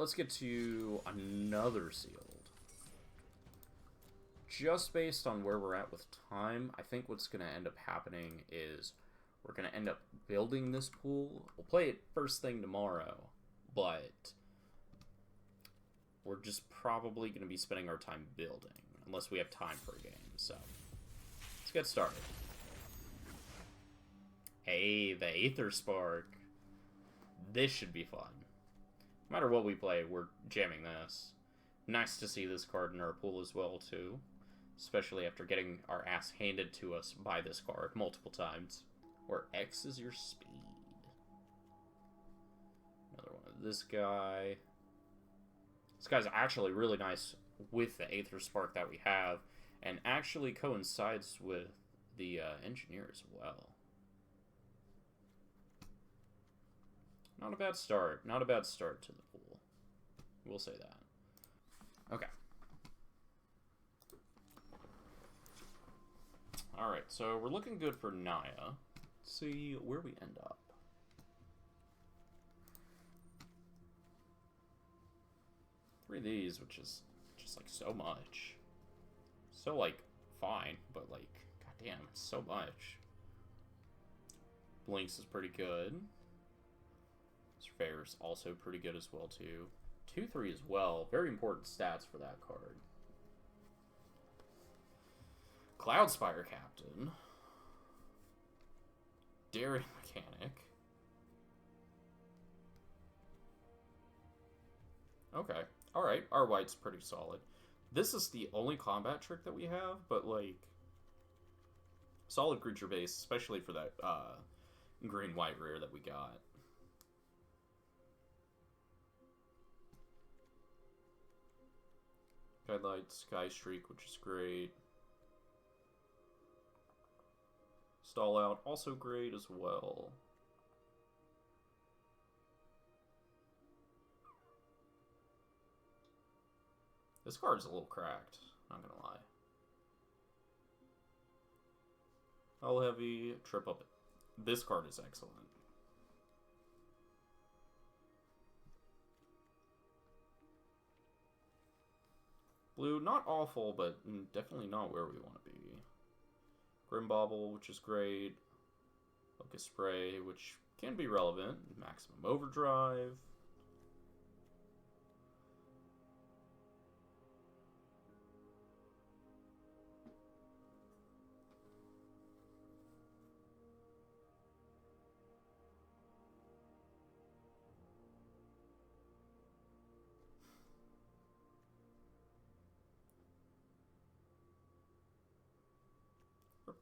let's get to another sealed. Just based on where we're at with time, I think what's going to end up happening is we're going to end up building this pool. We'll play it first thing tomorrow, but we're just probably going to be spending our time building, unless we have time for a game. So, let's get started. Hey, the Aetherspark. This should be fun. No matter what we play, we're jamming this. Nice to see this card in our pool as well, too. Especially after getting our ass handed to us by this card multiple times. Where X is your speed. Another one of this guy. This guy's actually really nice with the Aetherspark that we have. And actually coincides with the engineer as well. Not a bad start. Not a bad start to the pool. We'll say that. Okay. Alright, so we're looking good for Naya. Let's see where we end up. Three of these, which is just like so much. So like fine, but like goddamn, it's so much. Blinks is pretty good. Surveyor's also pretty good as well too. 2-3 as well. Very important stats for that card. Cloudspire Captain. Daring Mechanic. Okay. Alright, our white's pretty solid. This is the only combat trick that we have, but like solid creature base, especially for that green-white rare that we got. Guidelight, Sky Streak, which is great. Stall Out, also great as well. This card's a little cracked, not gonna lie. Hull Heavy, Trip Up. This card is excellent. Blue, not awful, but definitely not where we want to be. Grimbauble, which is great. Focus Spray, which can be relevant. Maximum Overdrive.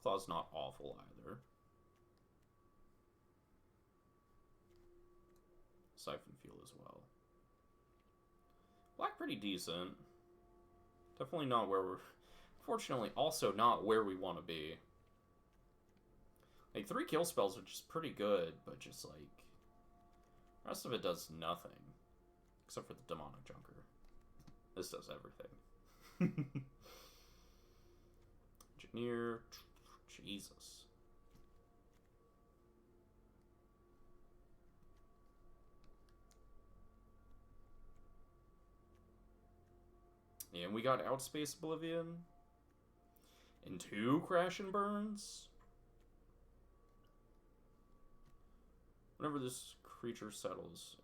Claw's not awful either. Siphon Fuel as well. Black pretty decent. Definitely not where we're... Fortunately, also not where we want to be. Like, 3 kill spells, which is pretty good, but just like... The rest of it does nothing. Except for the Demonic Junker. This does everything. Engineer... Jesus. And we got Outspace Oblivion. And 2 Crash and Burns. Whenever this creature settles.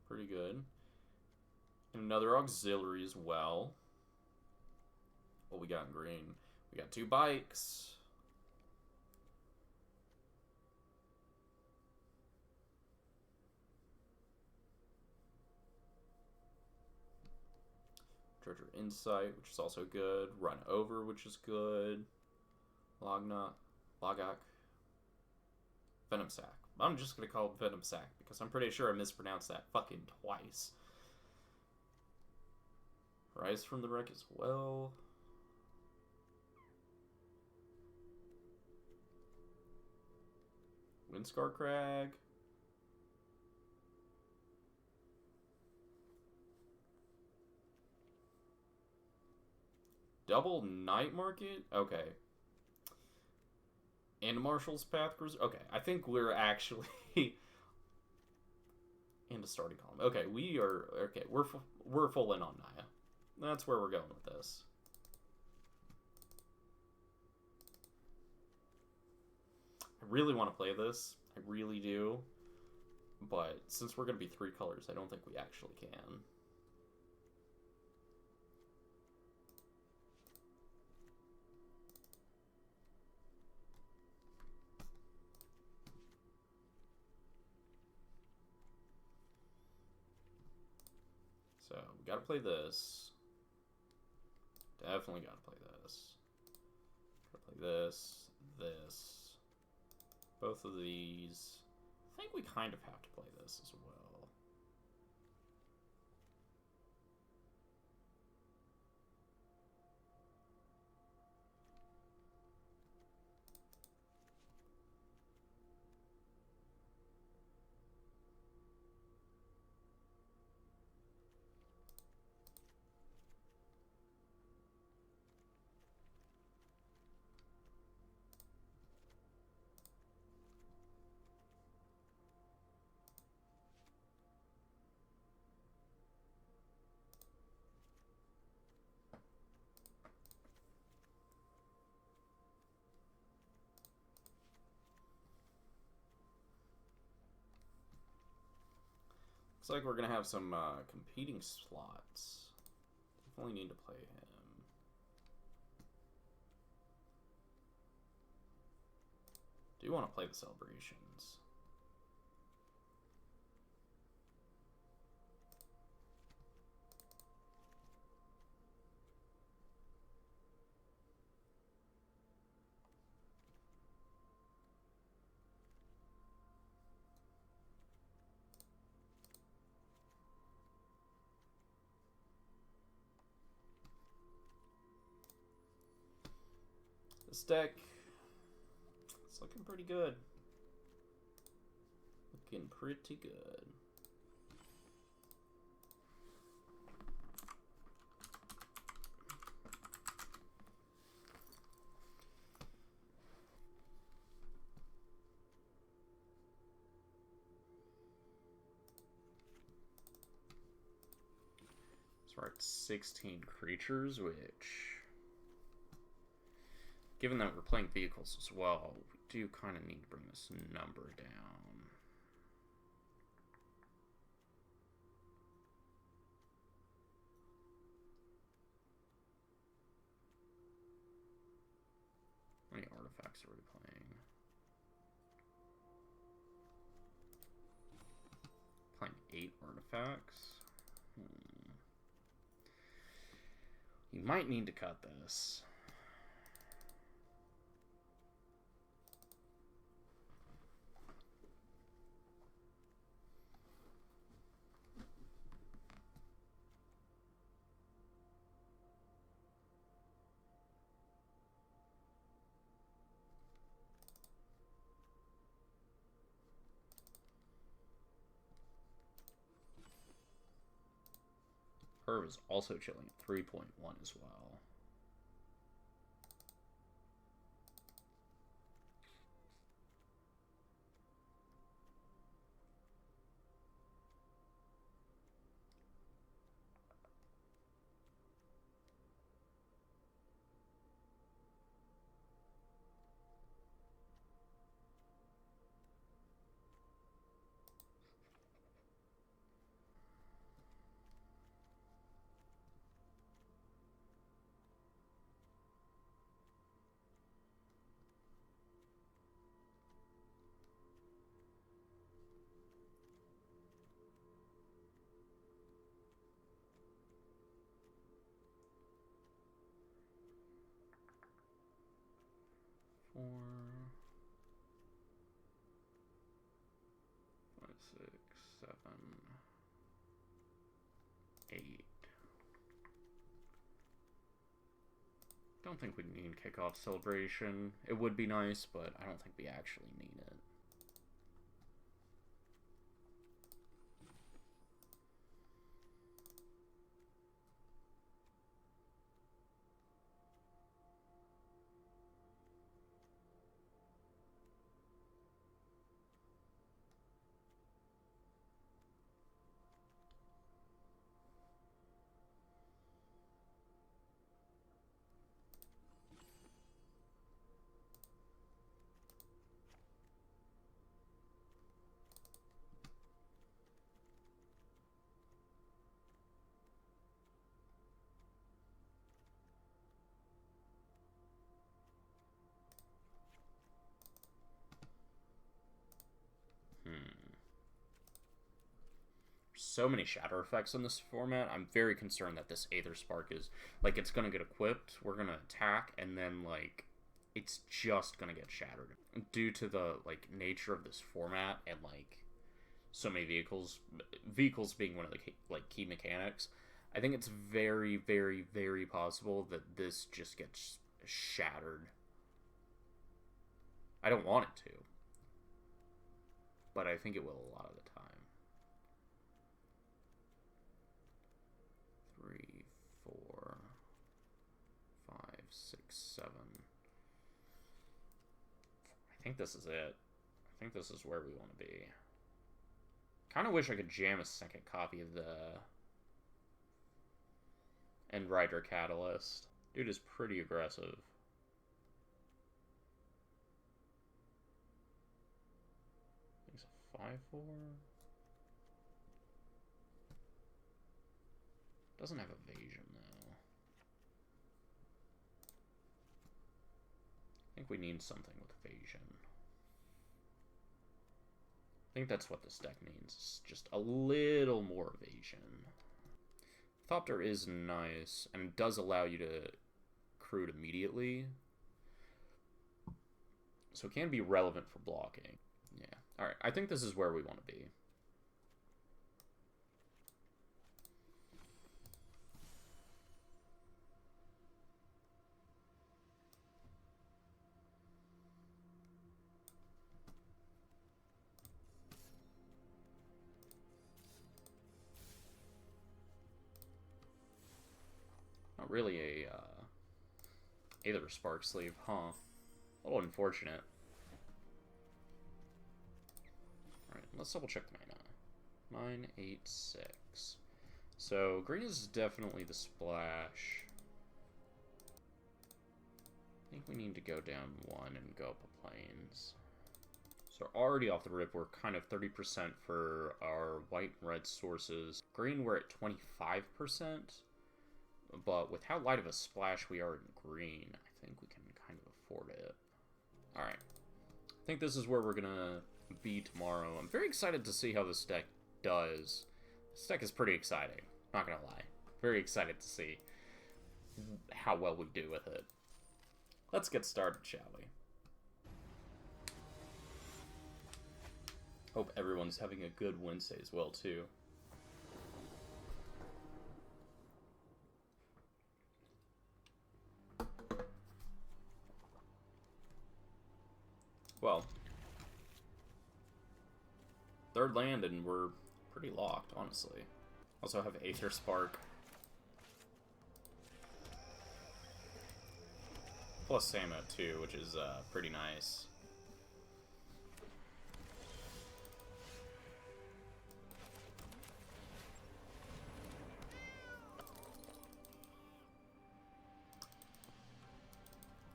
Pretty good. And another auxiliary as well. What we got in green? We got 2 bikes. Treasure Insight, which is also good. Run Over, which is good. Logok. Venom Sac. I'm just going to call it Venom Sac because I'm pretty sure I mispronounced that fucking twice. Rise from the Wreck as well. Windscar Crag. Double Night Market? Okay. And Marshall's Path Cruiser. Okay, I think we're actually in a starting column. Okay, we are okay. We're full in on Naya. That's where we're going with this. I really want to play this. I really do. But since we're going to be 3 colors, I don't think we actually can. So, we gotta play this. Definitely gotta play this. Gotta play this, this. Both of these. I think we kind of have to play this as well. Looks like we're gonna have some competing slots. Definitely need to play him. Do want to play the celebrations. This deck, it's looking pretty good. Looking pretty good. So we're at 16 creatures, which, given that we're playing vehicles as well, we do kind of need to bring this number down. How many artifacts are we playing? Playing 8 artifacts? You might need to cut this. Herb is also chilling at 3.1 as well. Four, 5, 6, 7, 8. Don't think we need kickoff celebration. It would be nice, but I don't think we actually need it. so many shatter effects in this format. I'm very concerned that this Aetherspark is, like, it's going to get equipped, we're going to attack, and then, like, it's just going to get shattered. Due to the, like, nature of this format and, like, so many vehicles being one of the, like, key mechanics, I think it's very, very, very possible that this just gets shattered. I don't want it to, but I think it will a lot of the time. 3, 4, 5, 6, 7. I think this is it. I think this is where we want to be. Kind of wish I could jam a second copy of the End Rider Catalyst. Dude is pretty aggressive. He's a 5/4. Doesn't have evasion though. I think we need something with evasion. I think that's what this deck needs. It's just a little more evasion. Thopter is nice, and it does allow you to crew it immediately. So it can be relevant for blocking. Yeah. Alright, I think this is where we want to be. Not really a Aetherspark sleeve, huh? A little unfortunate. Alright, let's double check the mana. 9, 8, 6. So green is definitely the splash. I think we need to go down 1 and go up a plains. So already off the rip, we're kind of 30% for our white and red sources. Green, we're at 25%. But with how light of a splash we are in green, I think we can kind of afford it. Alright. I think this is where we're going to be tomorrow. I'm very excited to see how this deck does. This deck is pretty exciting. Not going to lie. Very excited to see how well we do with it. Let's get started, shall we? Hope everyone's having a good Wednesday as well, too. Well, third land and we're pretty locked, honestly. Also have Aetherspark. Plus Samut too, which is pretty nice.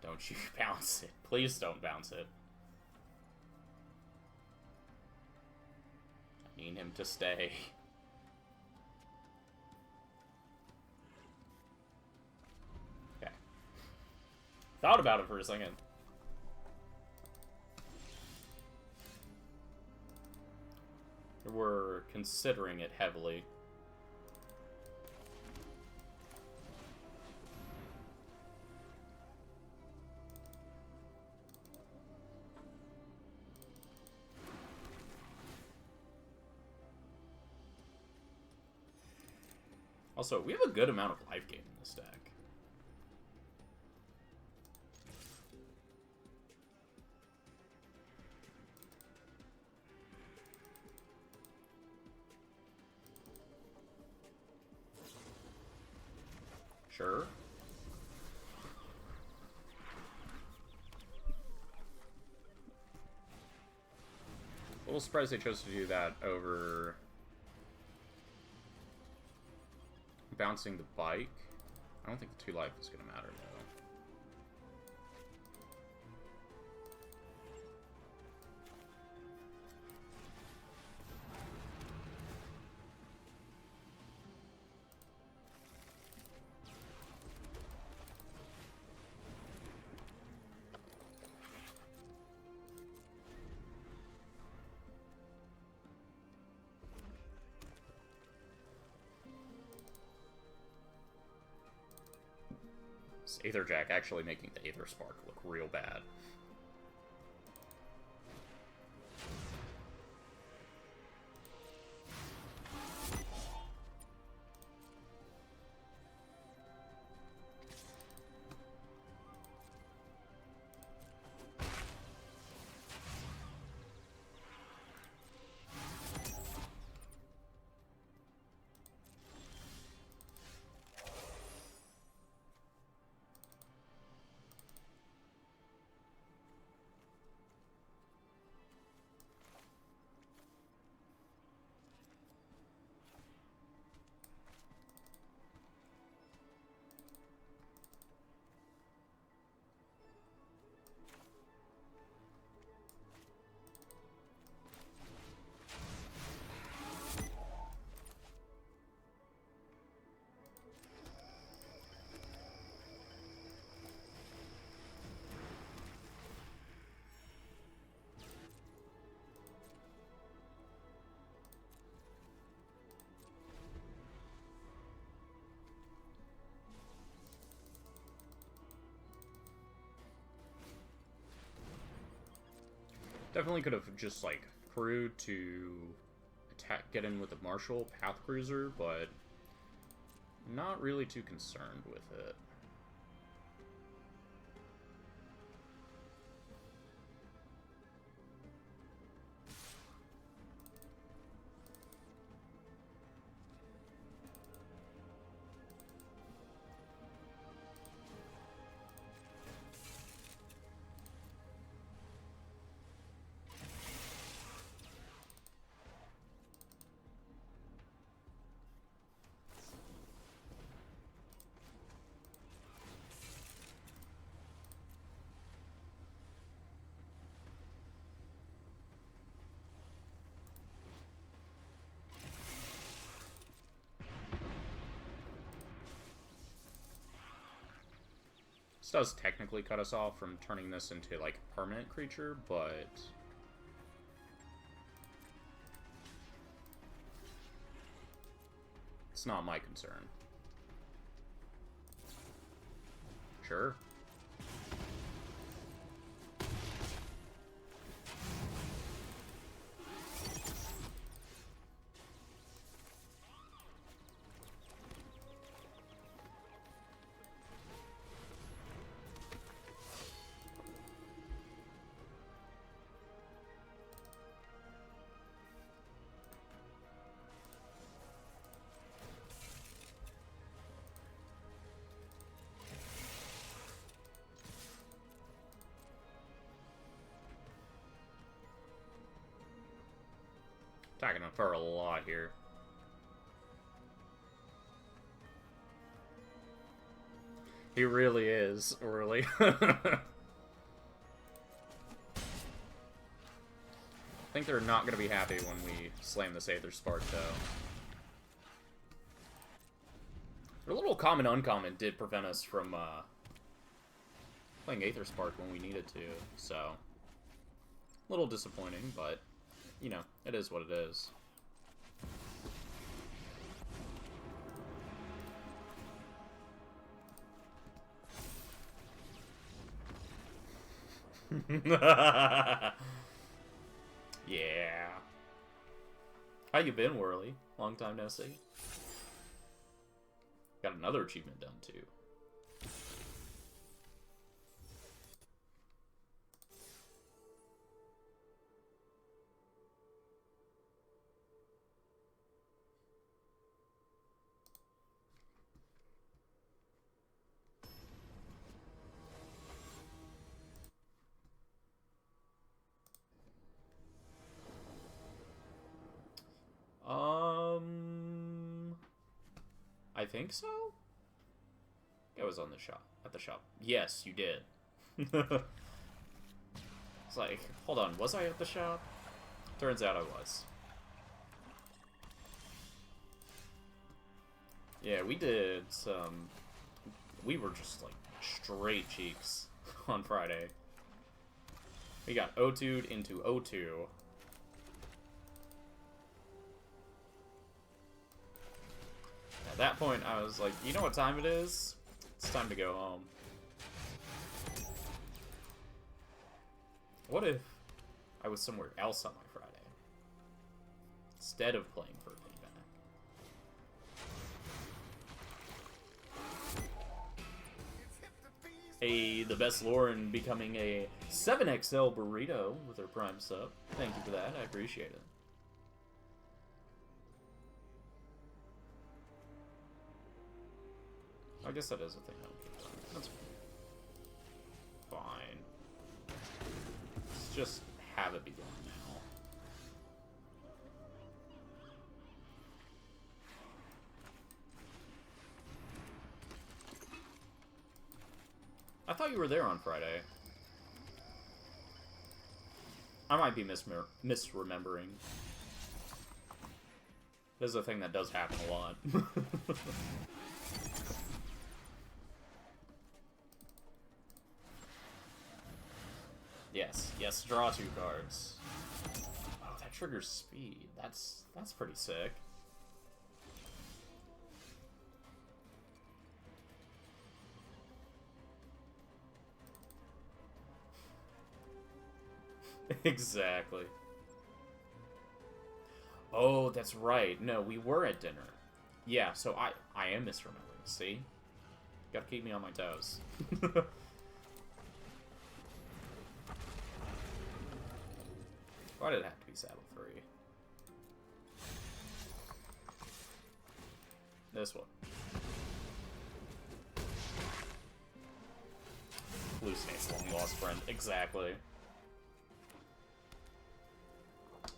Don't you bounce it. Please don't bounce it. I need him to stay. Okay. Thought about it for a second. We're considering it heavily. Also, we have a good amount of life gain in this deck. Sure. A little surprised they chose to do that over bouncing the bike. I don't think the 2 life is going to matter, though. is Aetherjack actually making the Aetherspark look real bad. Definitely could have just, like, crewed to attack, get in with the Marshal Path Cruiser, but not really too concerned with it. This does technically cut us off from turning this into, like, a permanent creature, but it's not my concern. Sure. Attacking him for a lot here. He really is, really. I think they're not going to be happy when we slam this Aetherspark, though. A little common uncommon did prevent us from playing Aetherspark when we needed to, so a little disappointing, but you know, it is what it is. Yeah. How you been, Whirly? Long time no see. Got another achievement done, too. I think so? I was on the shop. At the shop. Yes, you did. It's like, hold on, was I at the shop? Turns out I was. Yeah, we did some... We were just, like, straight cheeks on Friday. We got O2'd into O2. At that point, I was like, you know what time it is? It's time to go home. What if I was somewhere else on my Friday? Instead of playing for payback. The best Lauren becoming a 7XL burrito with her Prime sub. Thank you for that. I appreciate it. I guess that is a thing I don't keep done. That's fine. Let's just have it be gone now. I thought you were there on Friday. I might be misremembering. This is a thing that does happen a lot. Yes, draw 2 cards. Oh, that triggers speed. That's pretty sick. Exactly. Oh, that's right. No, we were at dinner. Yeah, so I am misremembering. See? Gotta keep me on my toes. Why did it have to be Saddle 3? This one. Hallucinates long lost friend. Exactly.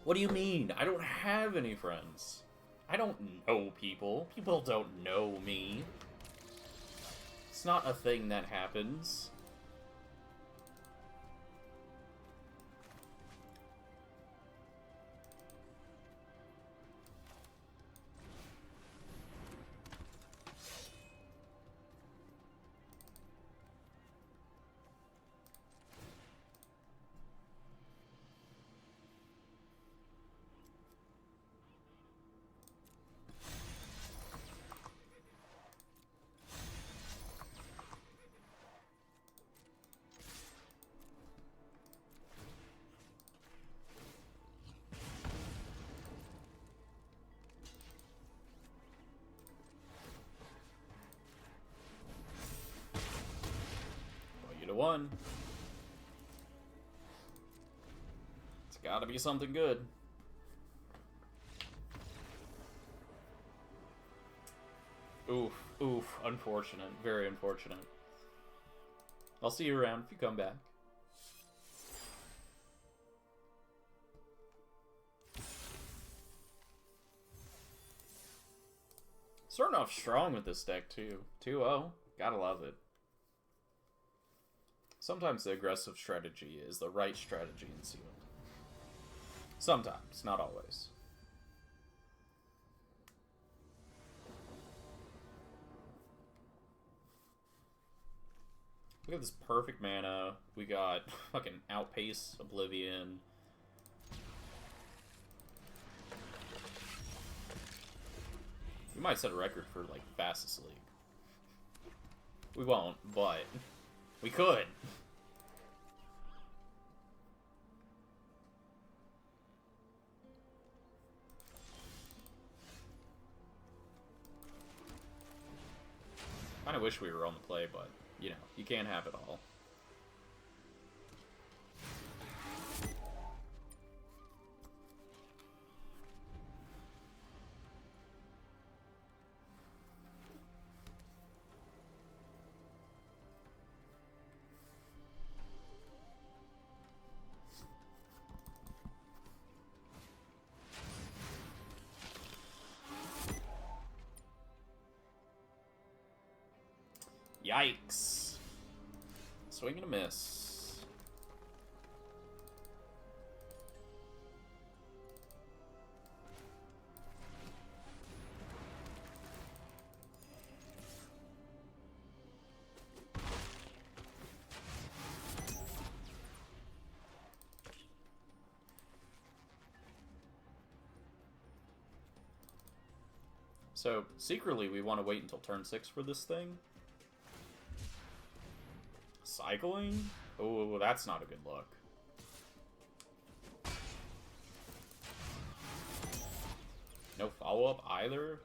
What do you mean? I don't have any friends. I don't know people. People don't know me. It's not a thing that happens. To 1. It's gotta be something good. Oof, unfortunate. Very unfortunate. I'll see you around if you come back. Starting off strong with this deck, too. 2-0. Gotta love it. Sometimes the aggressive strategy is the right strategy in Sealed. Sometimes, not always. Look at this perfect mana. We got fucking Outpace, Oblivion. We might set a record for, like, fastest league. We won't, but we could. Kinda wish we were on the play, but, you know, you can't have it all. Yikes. Swing and a miss. So, secretly, we want to wait until turn 6 for this thing. Cycling? Oh, that's not a good look. up either.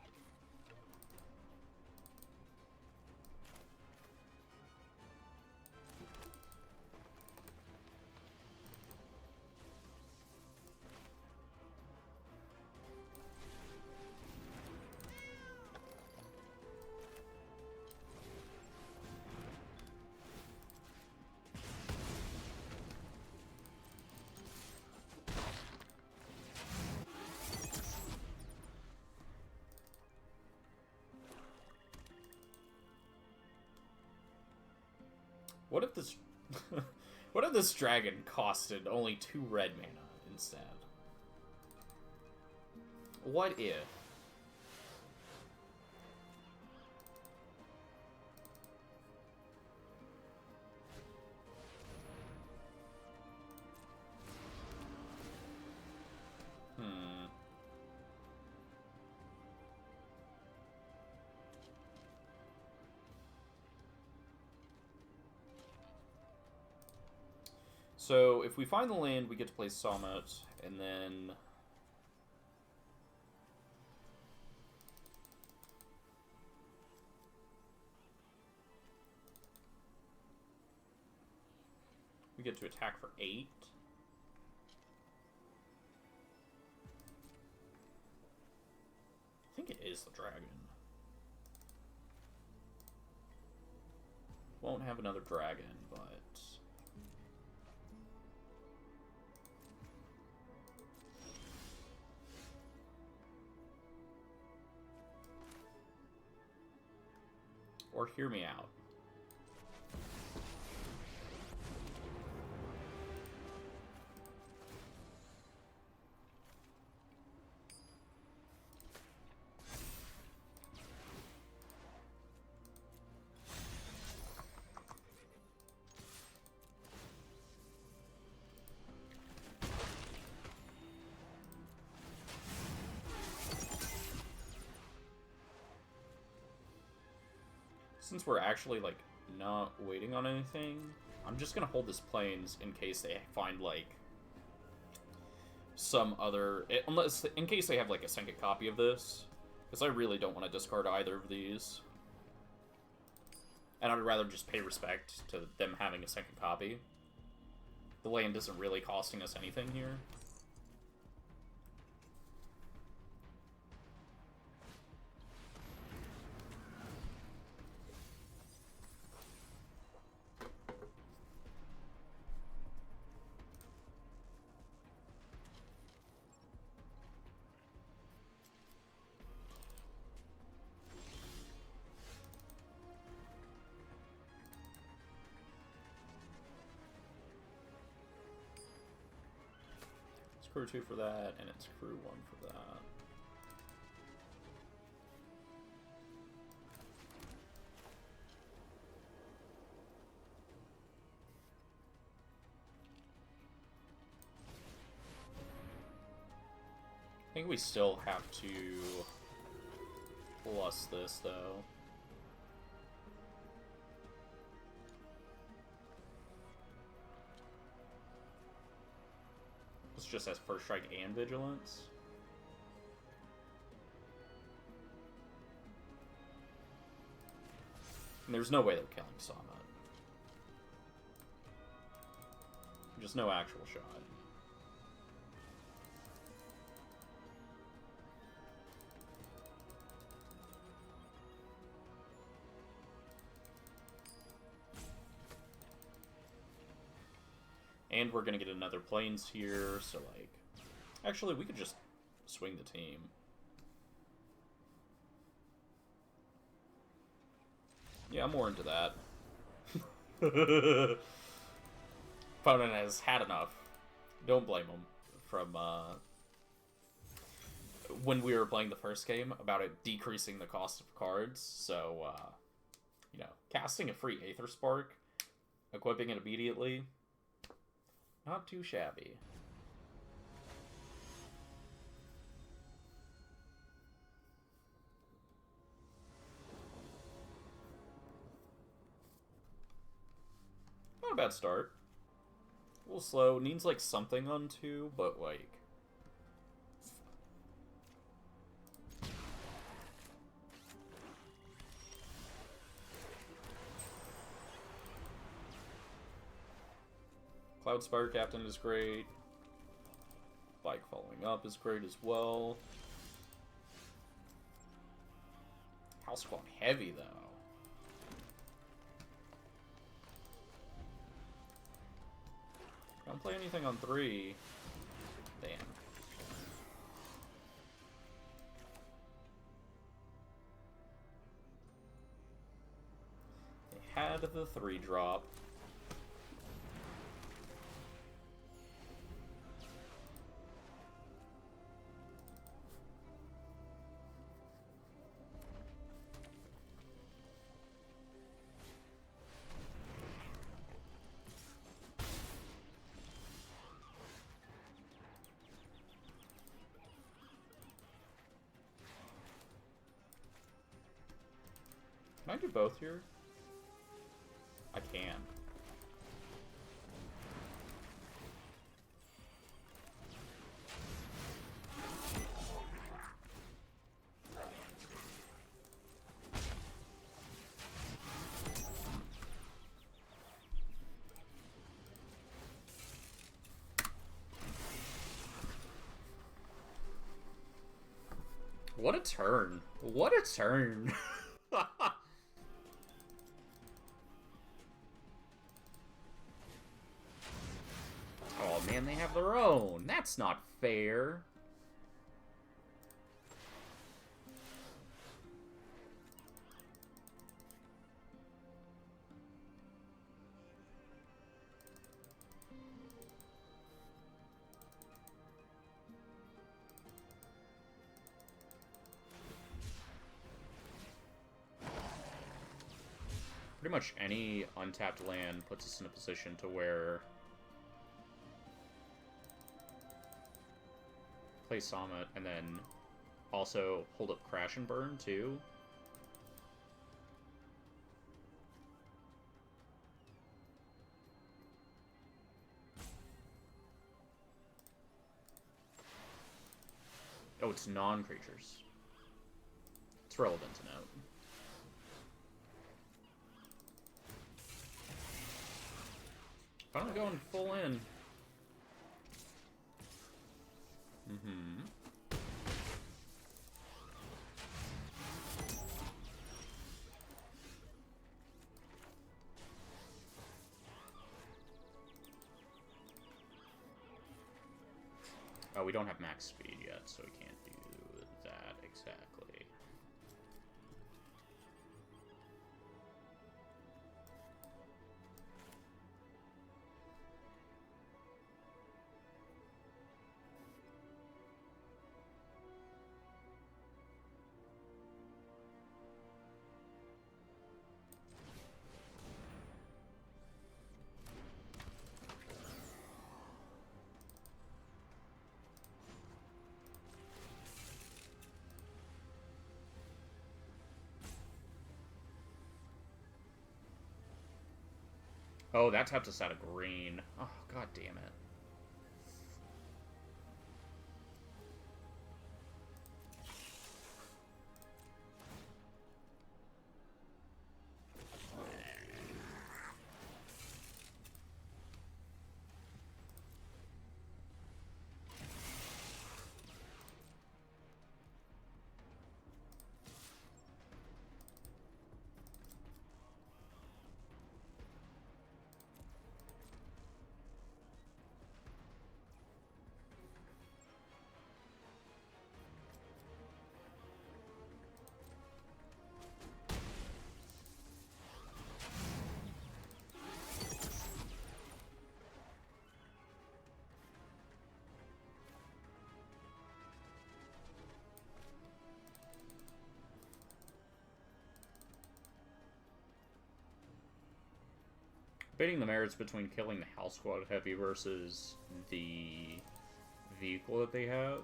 What if this... what if this dragon costed only 2 red mana instead? What if? So, if we find the land, we get to play Samut, and then... we get to attack for 8. I think it is the dragon. Won't have another dragon, but... or hear me out. Since we're actually, like, not waiting on anything, I'm just gonna hold this Plains in case they find, like, some other... unless, in case they have, like, a second copy of this. Because I really don't want to discard either of these. And I'd rather just pay respect to them having a second copy. The land isn't really costing us anything here. Crew 2 for that, and it's crew 1 for that. I think we still have to plus this, though. This just has First Strike and Vigilance. And there's no way they're killing Samut. Just no actual shot. And we're gonna get another Plains here, so, like... actually, we could just swing the team. Yeah, I'm more into that. Opponent has had enough. Don't blame him. From, when we were playing the first game, about it decreasing the cost of cards, so, you know, casting a free Aetherspark, equipping it immediately... not too shabby. Not a bad start. A little slow. Needs, like, something on 2, but, like... Cloudspire Captain is great. Bike Following Up is great as well. House Squad heavy, though. Don't play anything on 3. Damn. They had the 3-drop. Can I do both here? I can. What a turn. What a turn. Oh man, they have their own. That's not fair. Pretty much any untapped land puts us in a position to where play Samut and then also hold up Crash and Burn too. Oh, it's non-creatures. It's relevant to note. Finally going full in. Oh, we don't have max speed yet, so we can't do that exactly. Oh, that tapped us out of green. Oh, god damn it. Debating the merits between killing the House Squad Heavy versus the vehicle that they have.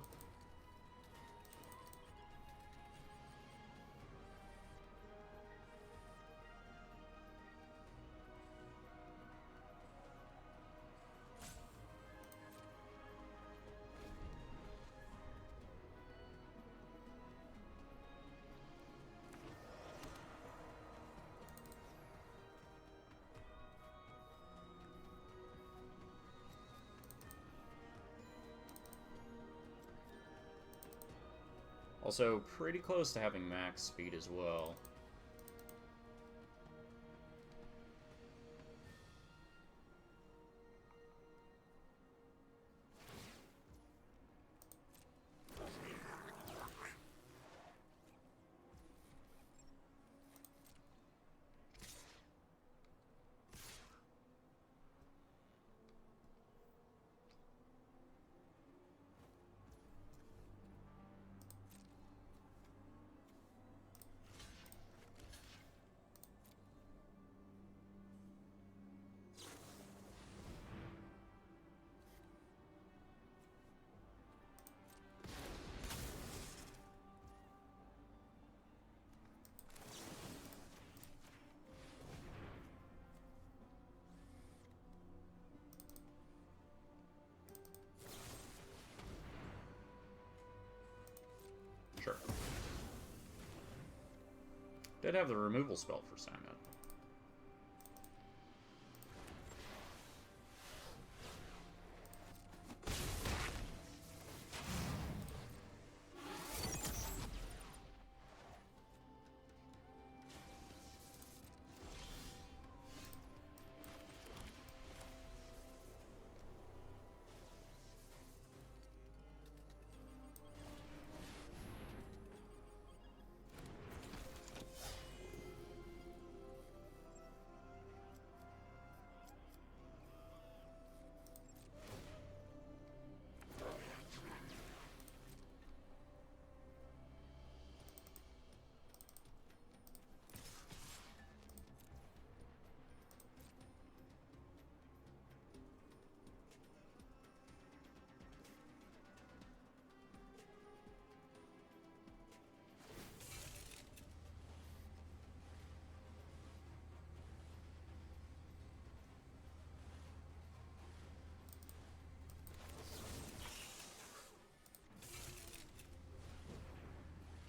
Also, pretty close to having max speed as well. Sure. Did have the removal spell for Samut.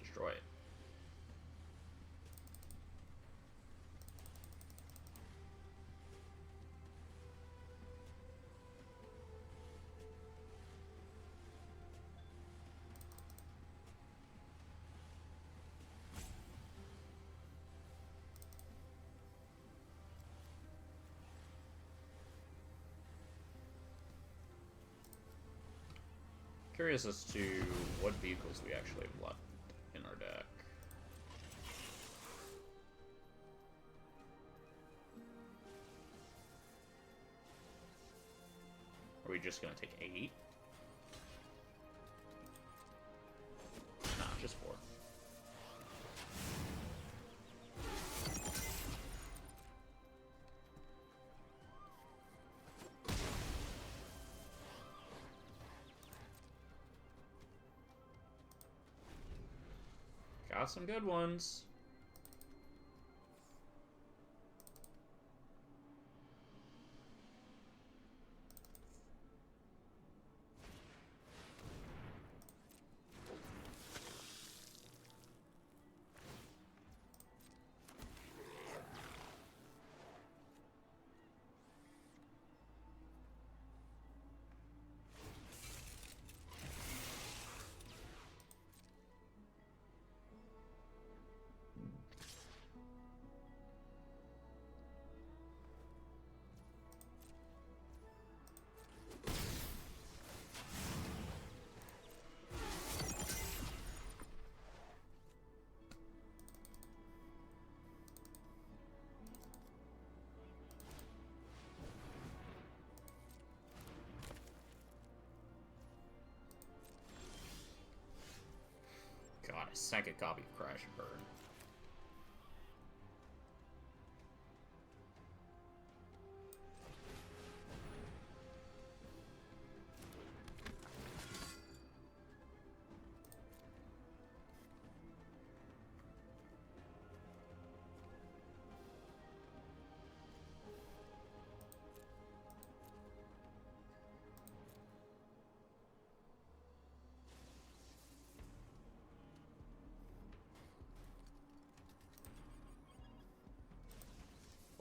Destroy it. Curious as to what vehicles we actually have left in our deck. Are we just gonna take 8? Nah, just 4. Got some good ones. God, a second copy of Crash and Burn.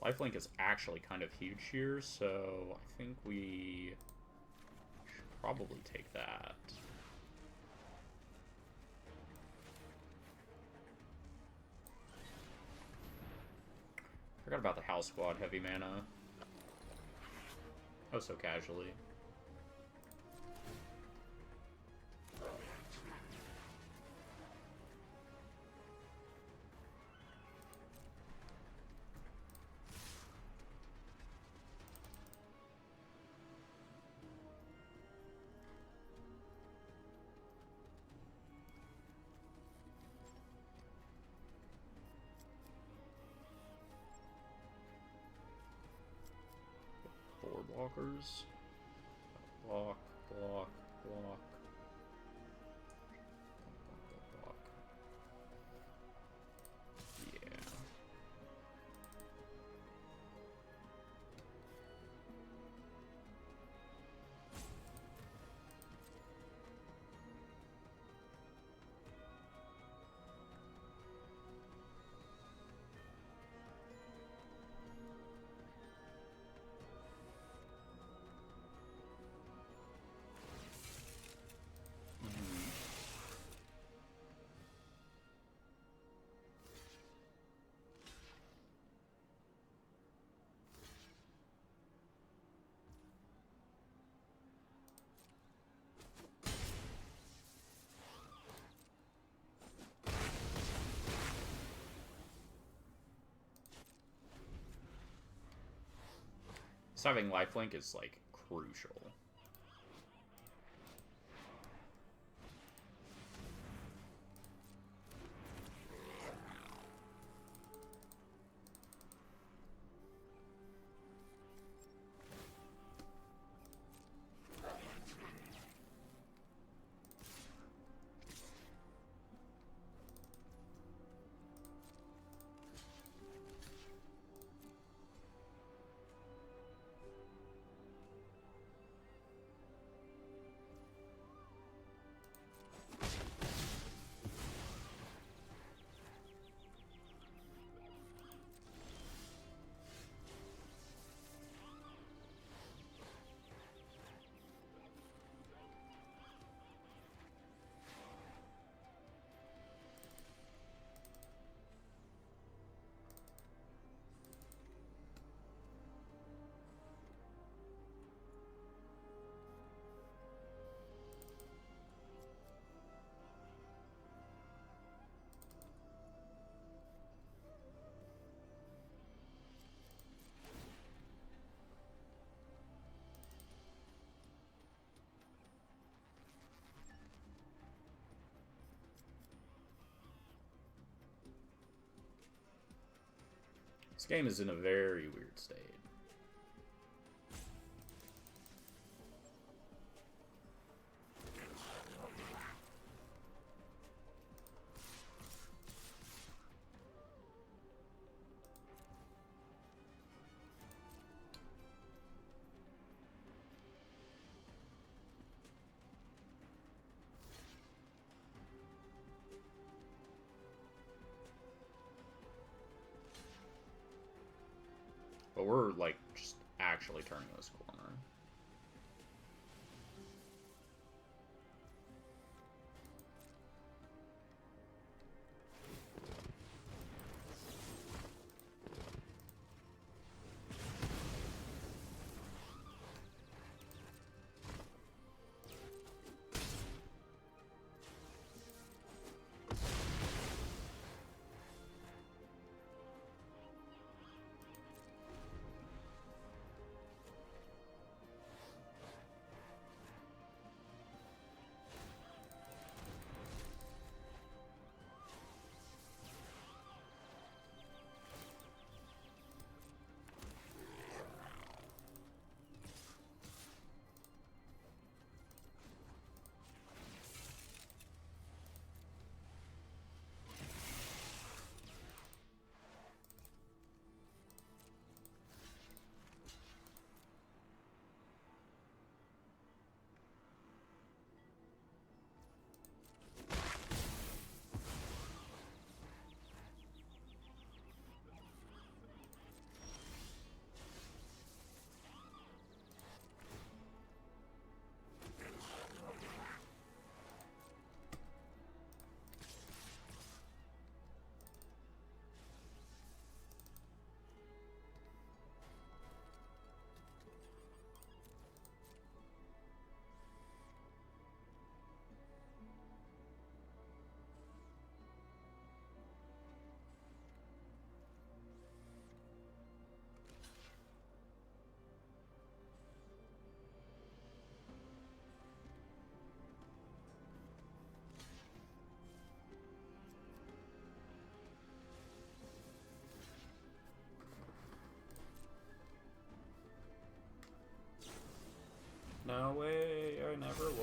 Lifelink is actually kind of huge here, so I think we should probably take that. Forgot about the House Squad heavy mana. Oh, so casually. Four blockers. Block, block, block. Block. Yeah. So having lifelink is, like, crucial. This game is in a very weird state. But we're, like, just actually turning this corner.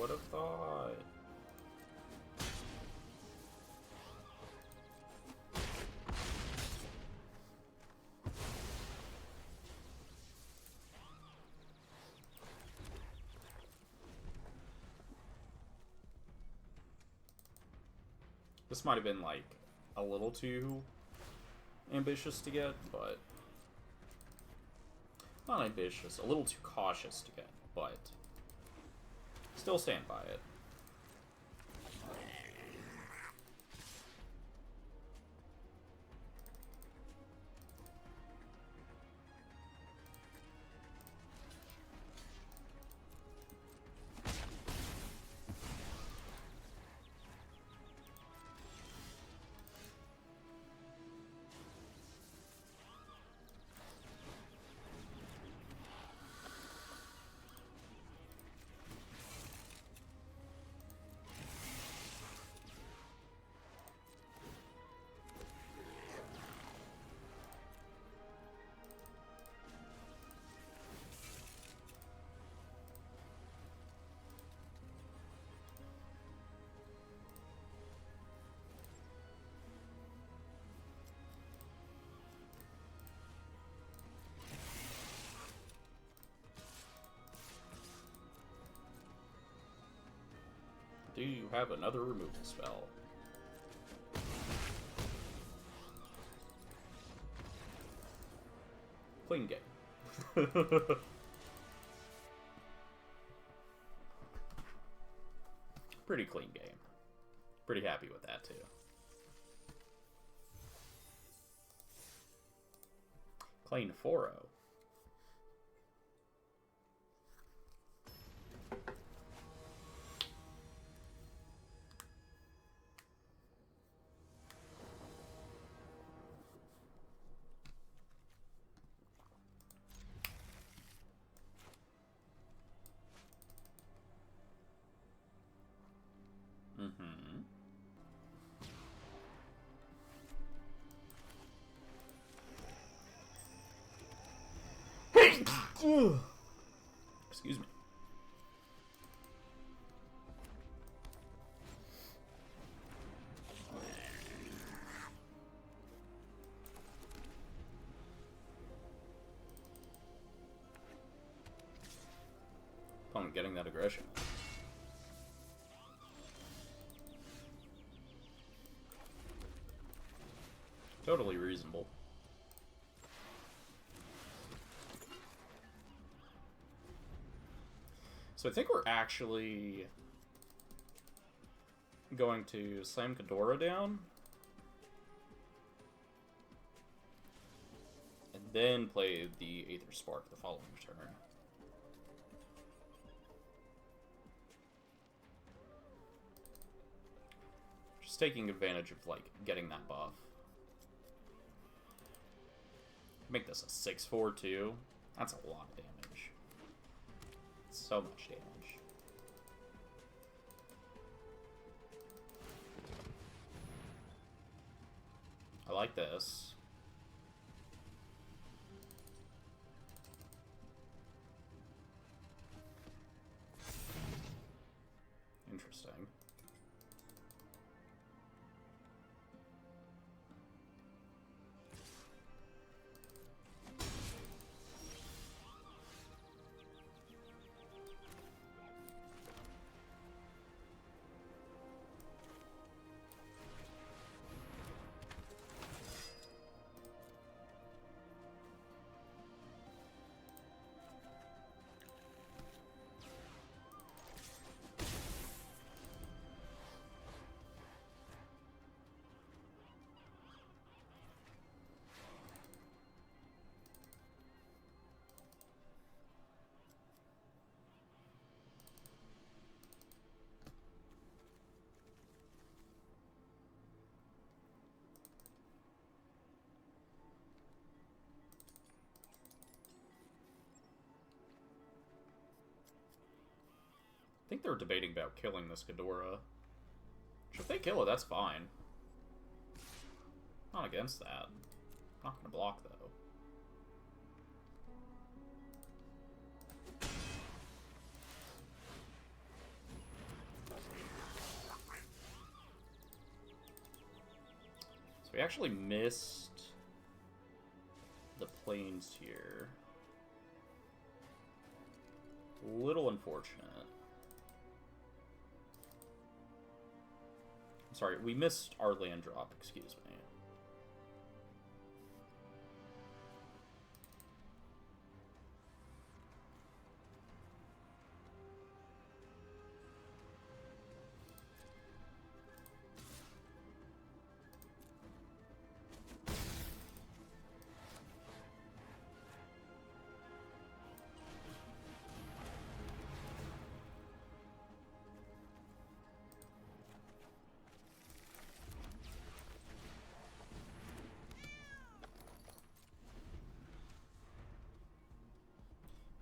would have thought? This might have been, like, a little too ambitious to get, but... Not ambitious, a little too cautious to get, but... Still stand by it. Do you have another removal spell? Clean game. Pretty clean game. Pretty happy with that, too. Clean 4-0. Excuse me. Opponent getting that aggression. Totally reasonable. So I think we're actually going to slam Ghidorah down and then play the Aetherspark the following turn. Just taking advantage of, like, getting that buff. Make this a 6/4 too. That's a lot of damage. So much damage. I like this. Interesting. I think they're debating about killing this Ghidorah. Which if they kill it, that's fine. Not against that. Not gonna block, though. We actually missed the plains here. Little unfortunate. I'm sorry, we missed our land drop, excuse me.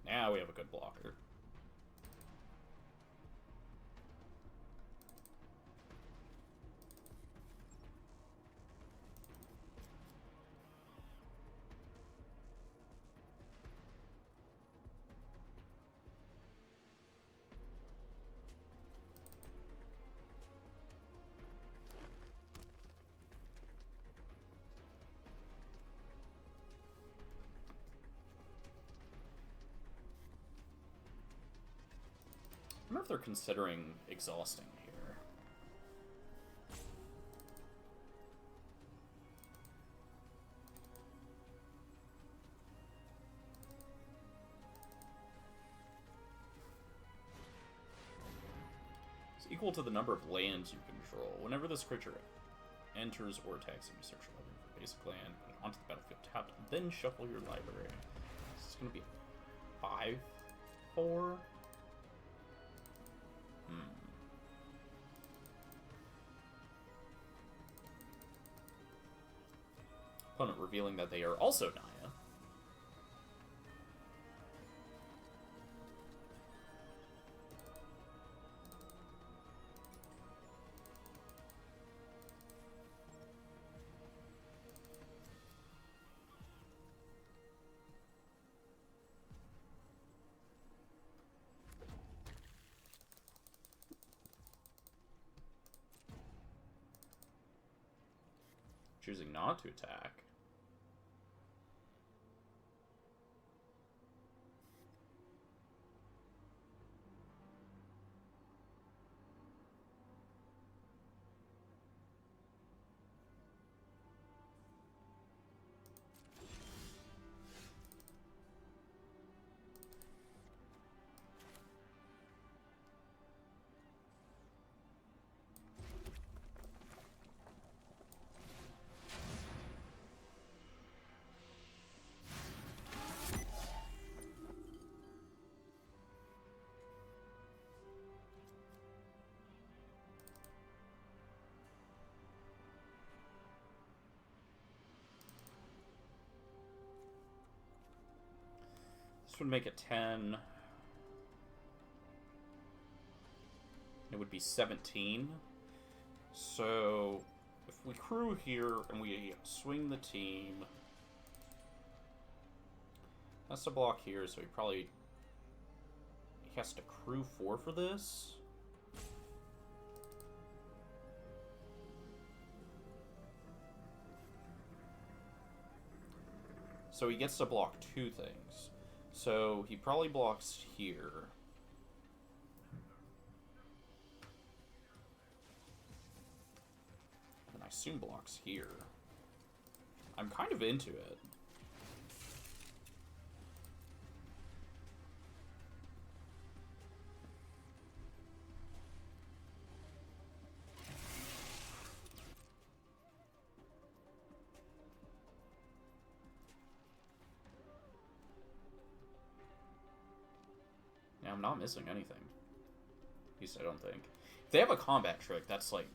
Now we have a good blocker. I wonder if they're considering exhausting here. It's equal to the number of lands you control. Whenever this creature enters or attacks, you search your library for basic land, put it onto the battlefield tapped, then shuffle your library. This is going to be 5/4. Opponent revealing that they are also Naya. Choosing not to attack. This would make it 10. It would be 17. So, if we crew here and we swing the team, that's to block here, so he has to crew 4 for this. So he gets to block 2 things. So he probably blocks here. And I assume blocks here. I'm kind of into it. I'm not missing anything. At least I don't think. If they have a combat trick, that's, like,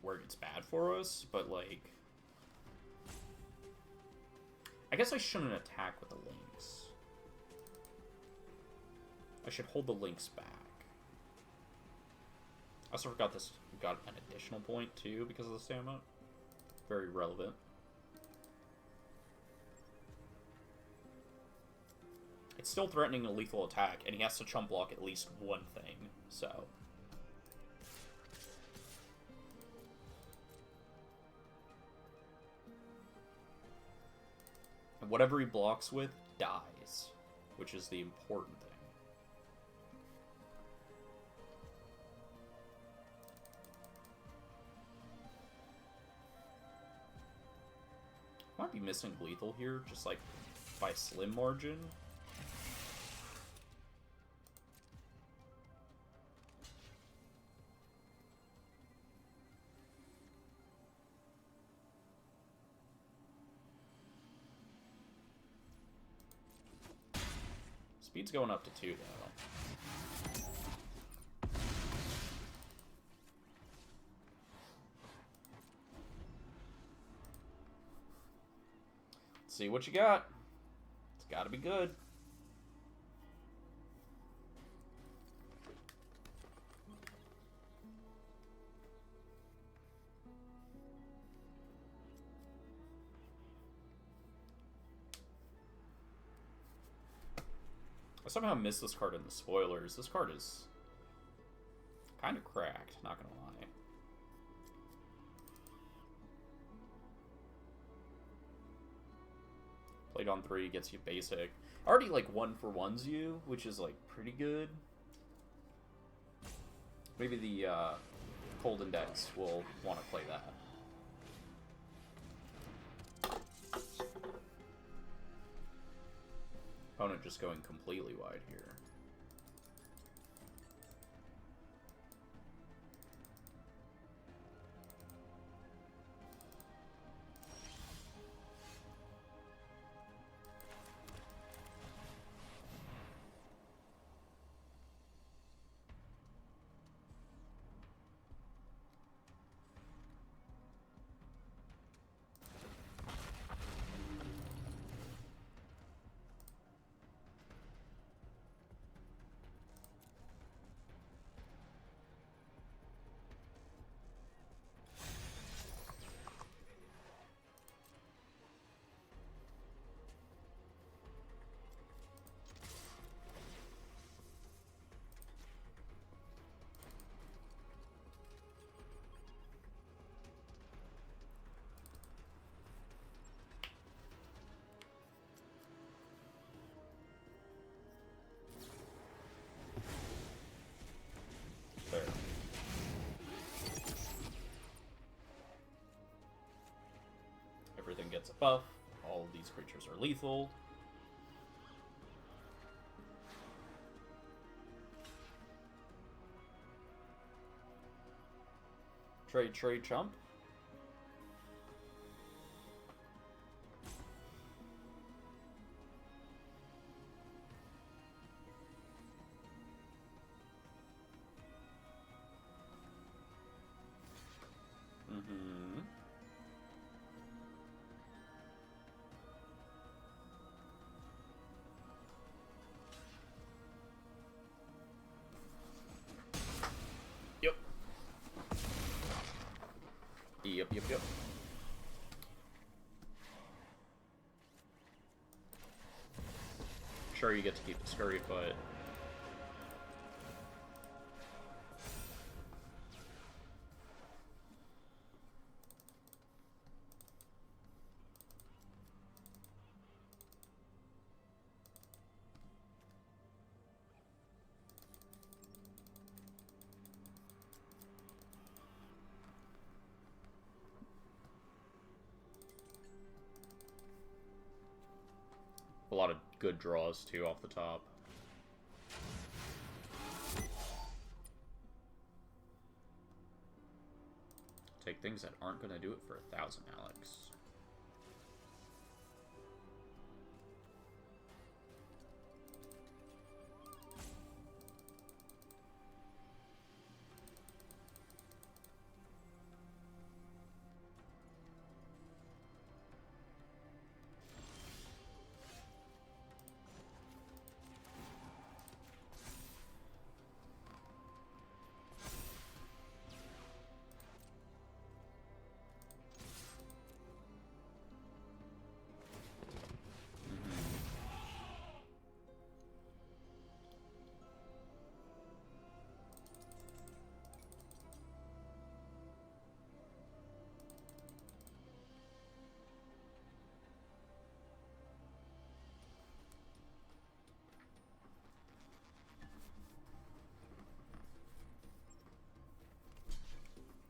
where it gets bad for us, but, like... I guess I shouldn't attack with the links. I should hold the links back. I also forgot this got an additional point, too, because of the Samut. Very relevant. It's still threatening a lethal attack, and he has to chump block at least one thing, so... Whatever he blocks with dies, which is the important thing. Might be missing lethal here, just like by a slim margin. Speed's going up to 2, though. Let's see what you got. It's gotta be good. I somehow missed this card in the spoilers. This card is kind of cracked, not gonna lie. Played on 3, gets you basic. Already, like, 1-for-1s you, which is, like, pretty good. Maybe the Cold Index will want to play that. Opponent just going completely wide here. There. Everything gets a buff. All of these creatures are lethal. Trade, chump. Yep. Sure, you get to keep the Scurry Foot. A lot of good draws, too, off the top. Take things that aren't going to do it for 1,000, Alex.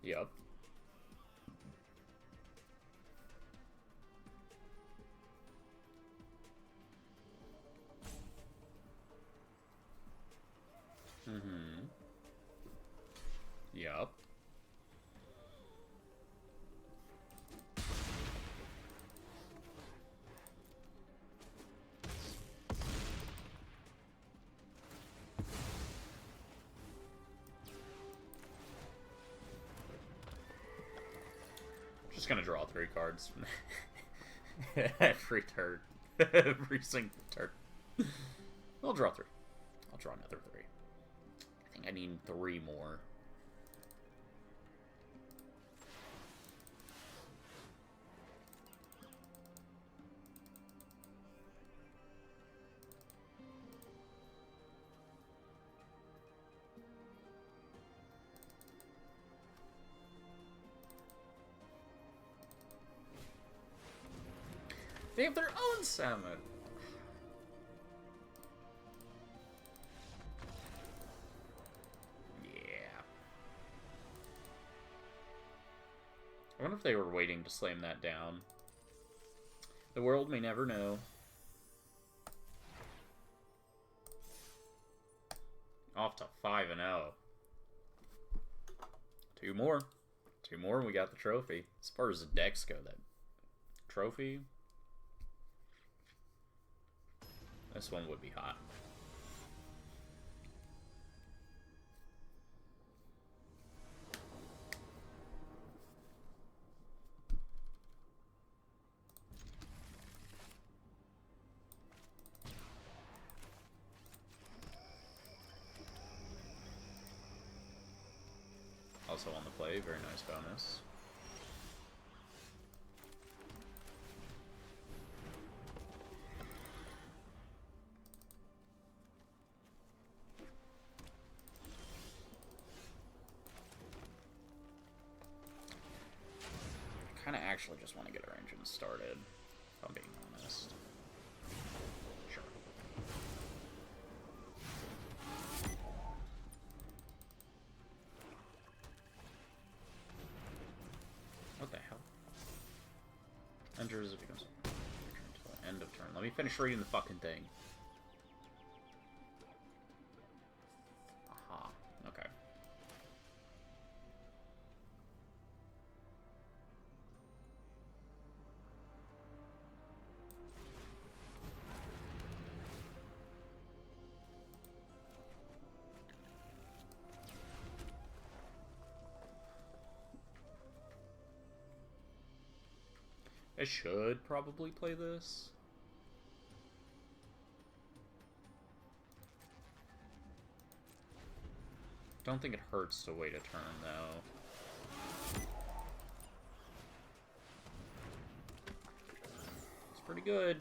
Yep. Mm-hmm. Yep. Just gonna draw 3 cards. Every turn. Every single turn. I'll draw 3. I'll draw another 3. I think I need 3 more. They have their own Samut. Yeah. I wonder if they were waiting to slam that down. The world may never know. Off to 5-0. 2 more. 2 more and we got the trophy. As far as the decks go, that trophy... This one would be hot. Also on the play, very nice bonus. I kind of actually just want to get our engine started, if I'm being honest. Sure. What the hell? Enters it becomes end of turn. Let me finish reading the fucking thing. Aha. Okay. I should probably play this. Don't think it hurts to wait a turn, though. It's pretty good.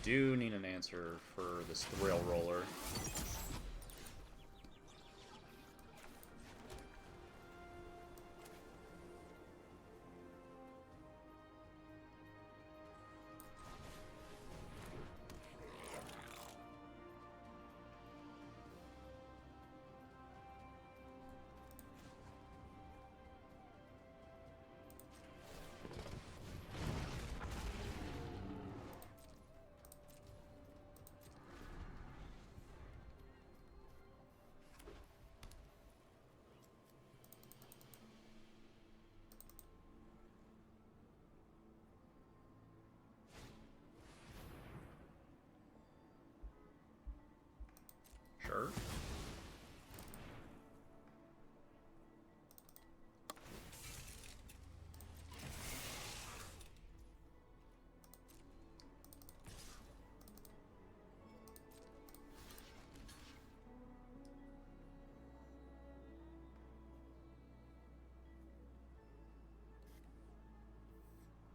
Do need an answer for this thrill roller.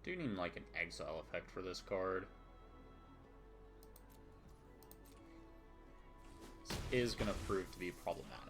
Do need like an exile effect for this card. This is gonna prove to be problematic.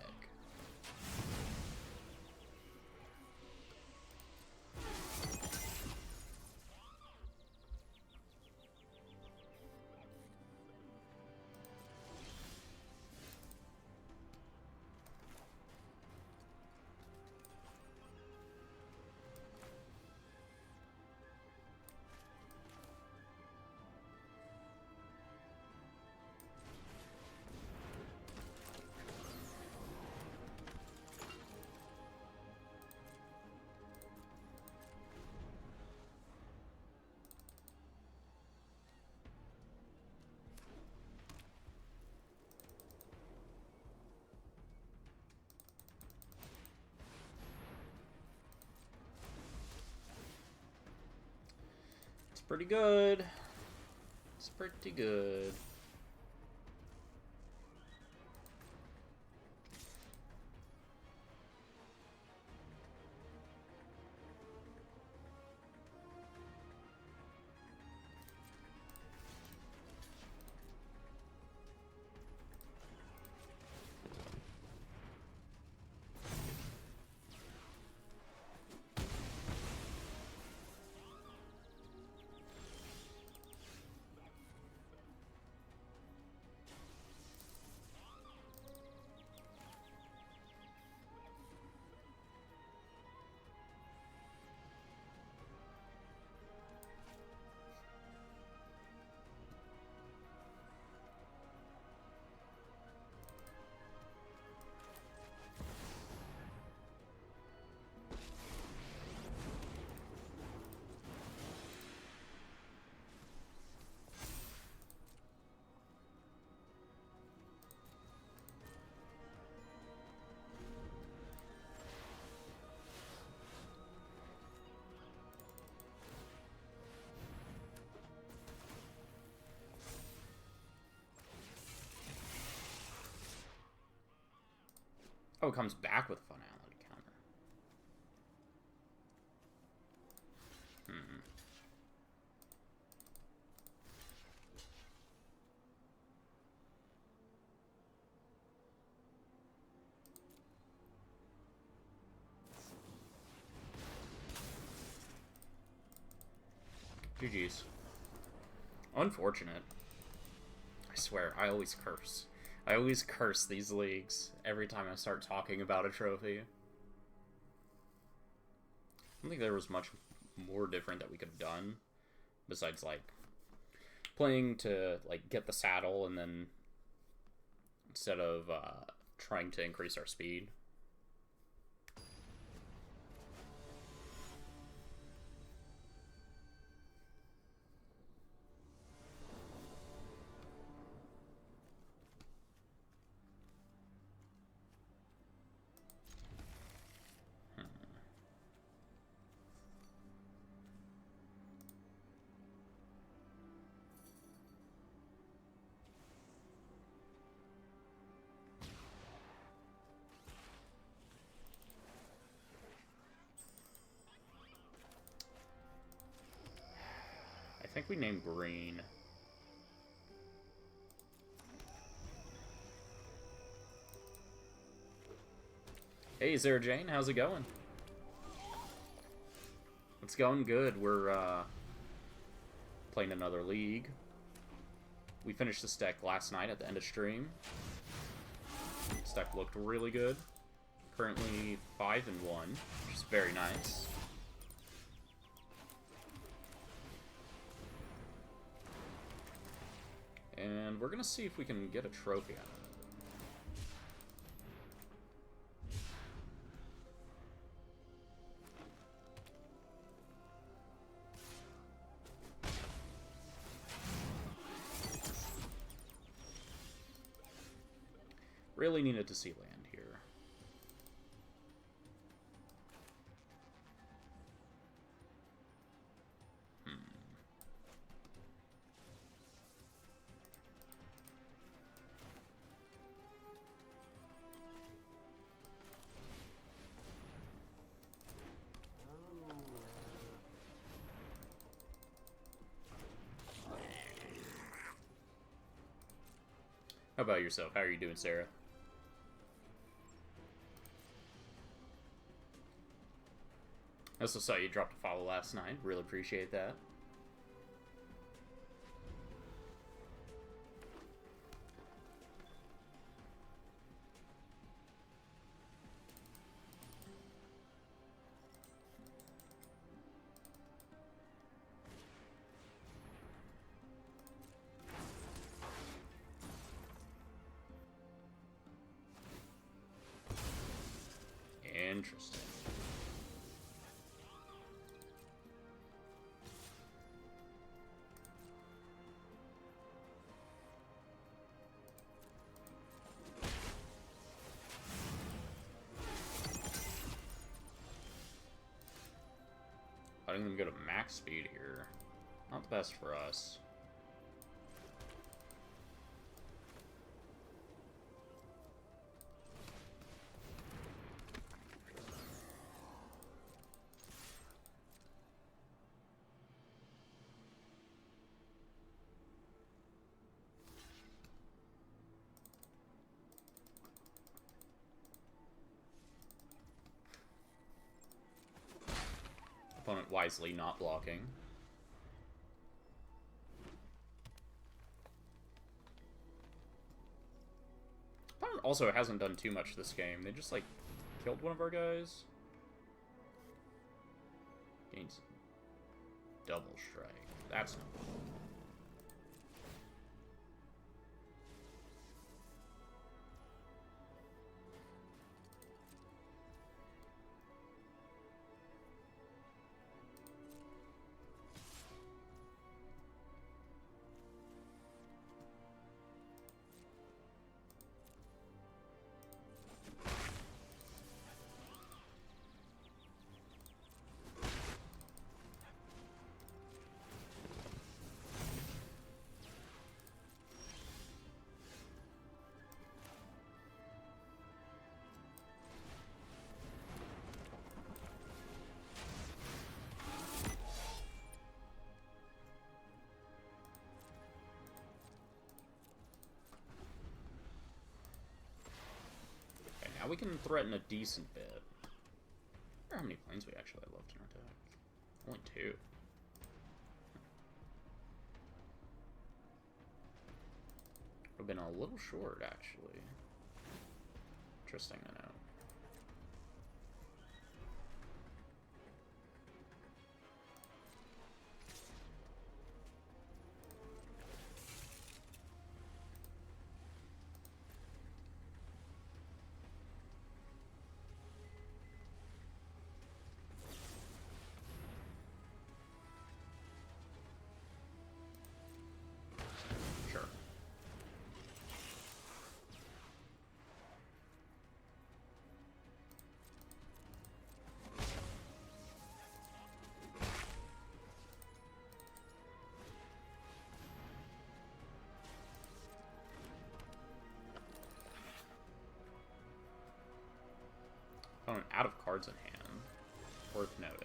Pretty good. It's pretty good. Oh, it comes back with a finality counter. GG's. Unfortunate. I swear, I always curse. I always curse these leagues every time I start talking about a trophy. I don't think there was much more different that we could have done besides like playing to like get the saddle and then instead of trying to increase our speed. I think we named green. Hey, Sarah Jane, how's it going? It's going good. We're playing another league. We finished this deck last night at the end of stream. This deck looked really good. Currently 5-1, which is very nice. And we're gonna see if we can get a trophy out of it. Really needed to see land here. How about yourself? How are you doing, Sarah? I also saw you dropped a follow last night. Really appreciate that. Interesting. Letting them go to max speed here. Not the best for us. Opponent wisely not blocking. Opponent also hasn't done too much this game. They just, like, killed one of our guys. Gains double strike. That's not cool. Now we can threaten a decent bit. I wonder how many planes we actually have left in our deck. Only 2. Would have been a little short, actually. Interesting to know. Opponent out of cards in hand. Worth noting.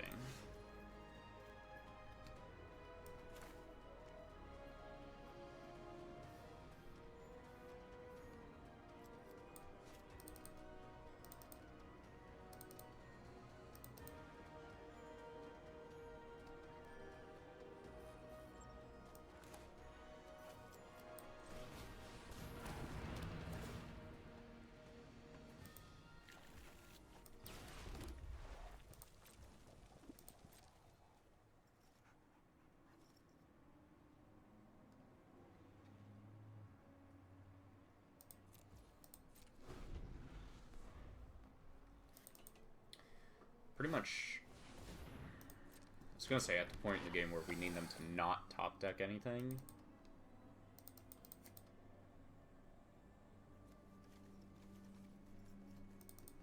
Pretty much, I was gonna say at the point in the game where we need them to not top deck anything.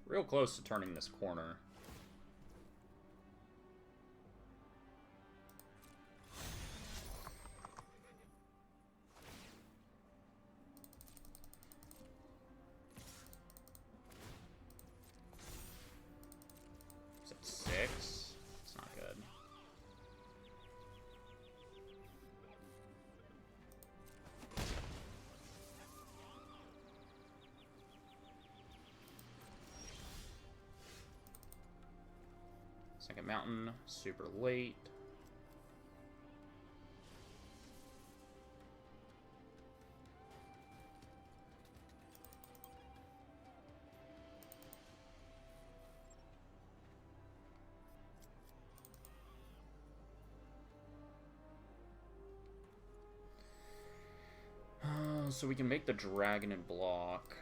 Real close to turning this corner. Is that 6? It's not good. Second mountain, super late. So we can make the dragon and block.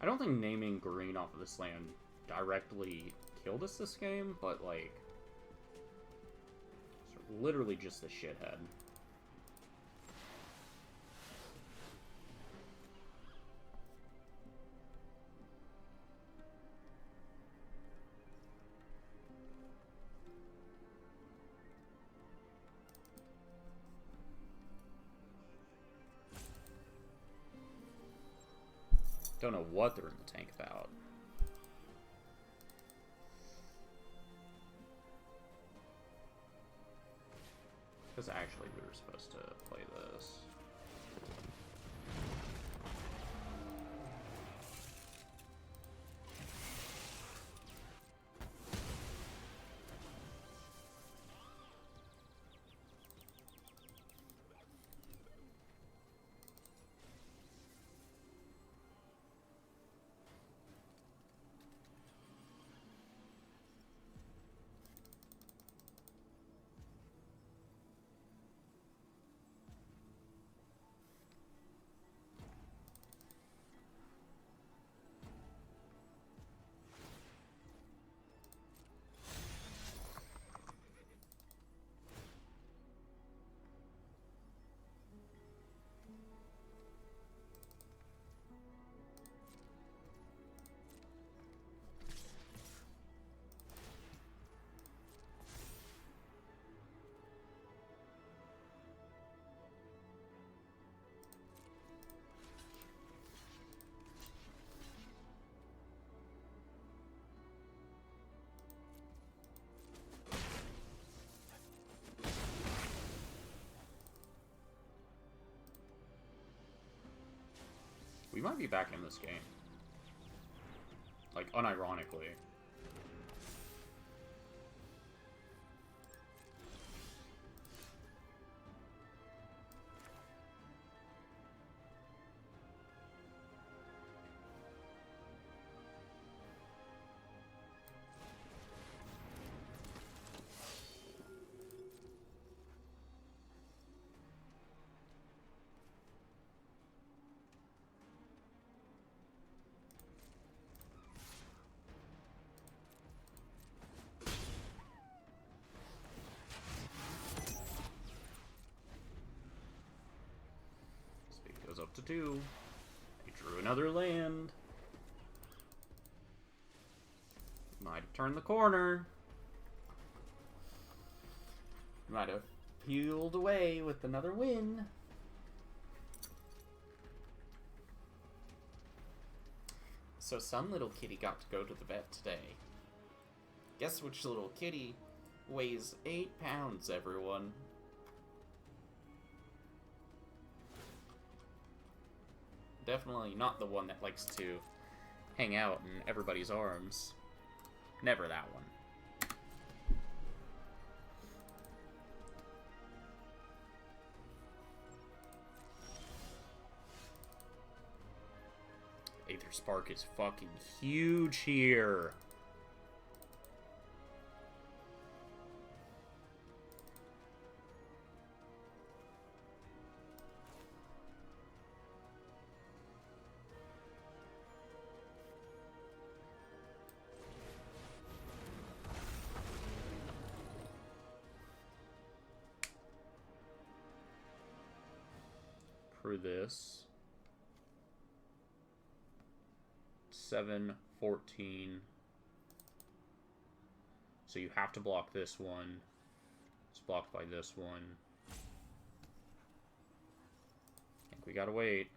I don't think naming green off of this land directly killed us this game, but, like, it's literally just a shithead. Don't know what they're in the tank about. Because actually we were supposed to play this. We might be back in this game. Like, unironically. Goes up to 2. He drew another land. Might have turned the corner. Might have peeled away with another win. So some little kitty got to go to the vet today. Guess which little kitty weighs 8 pounds, everyone? Definitely not the one that likes to hang out in everybody's arms. Never that one. Aetherspark is fucking huge here. through this. 7, 14. So you have to block this one. It's blocked by this one. I think we gotta wait.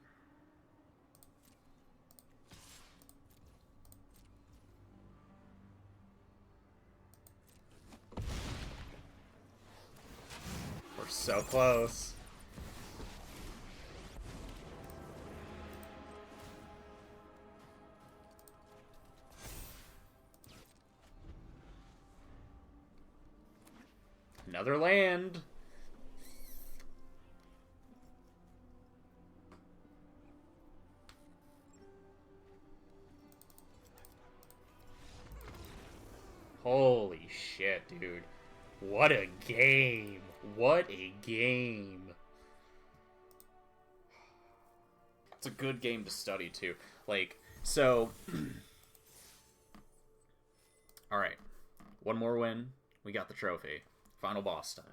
We're so close. Another land. Holy shit, dude. What a game. What a game. It's a good game to study, too. Like, so... Alright. One more win. We got the trophy. Final boss time.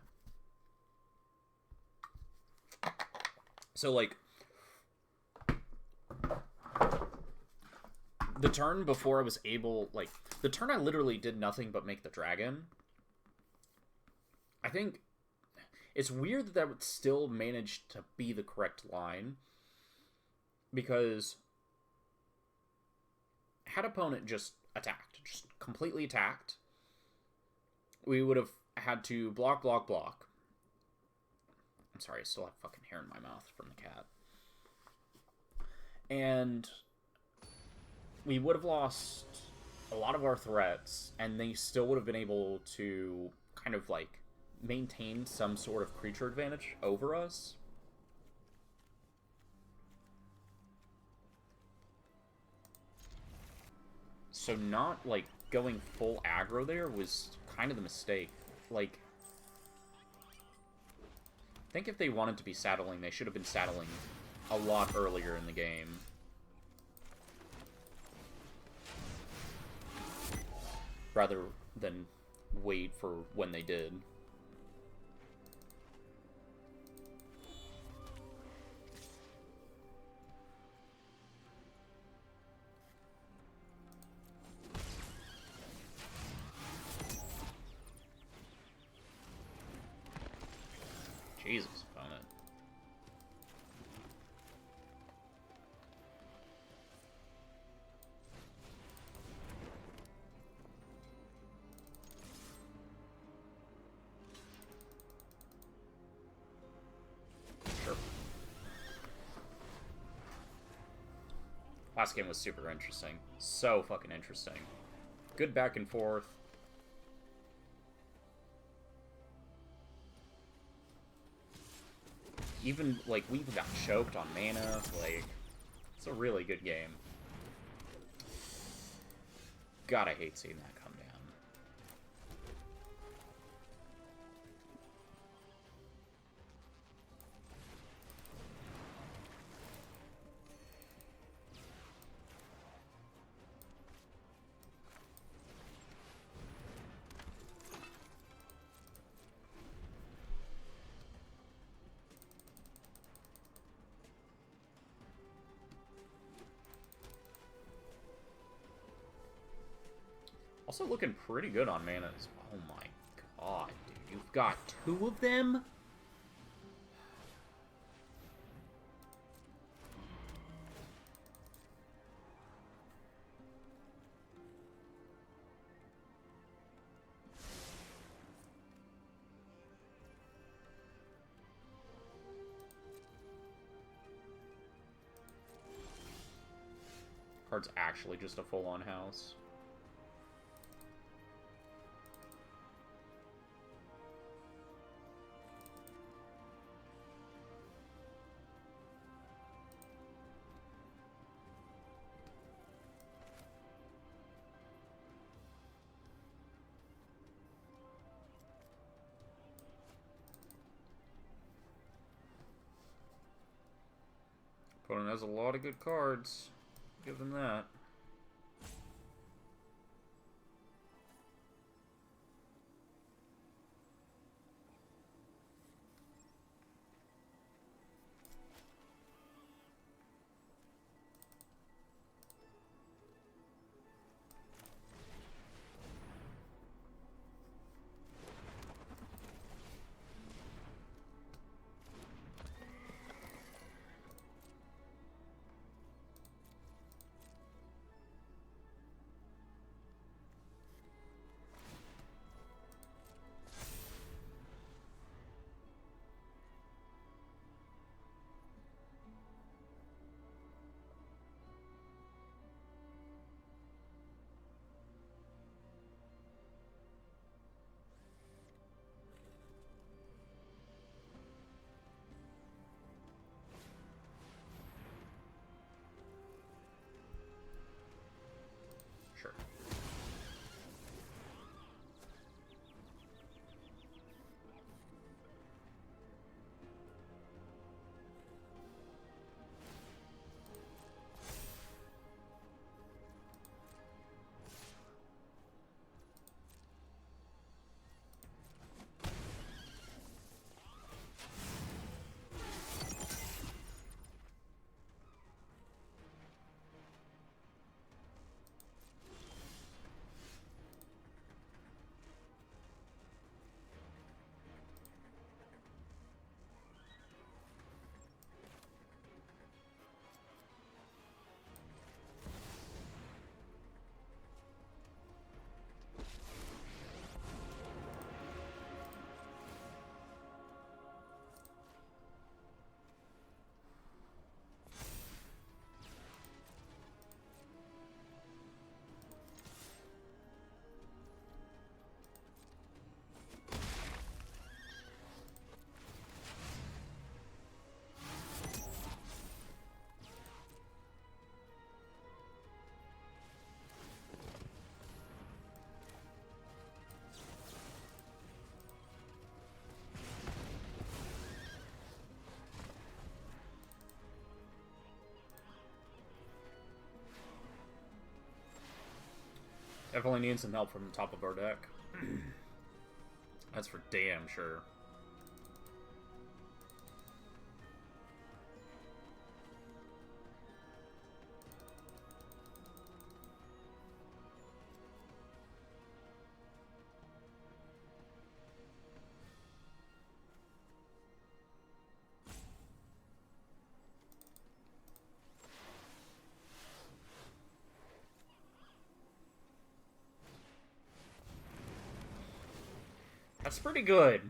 So, like... The turn before I was able... Like, the turn I literally did nothing but make the dragon. I think... It's weird that that would still manage to be the correct line. Because... Had opponent just attacked. Just completely attacked. We would have had to block, block, block. I'm sorry, I still have fucking hair in my mouth from the cat. And... we would have lost a lot of our threats, and they still would have been able to kind of, like, maintain some sort of creature advantage over us. So not, like, going full aggro there was kind of the mistake. Like, I think if they wanted to be saddling, they should have been saddling a lot earlier in the game. Rather than wait for when they did. Jesus, opponent. Sure. Last game was super interesting. So fucking interesting. Good back and forth. Even, like, we got choked on mana. Like, it's a really good game. God, I hate seeing that come down. Also looking pretty good on manas. Oh my god, dude. You've got 2 of them? Card's actually just a full-on house. Opponent has a lot of good cards. Give them that. Definitely need some help from the top of our deck. That's for damn sure. That's pretty good.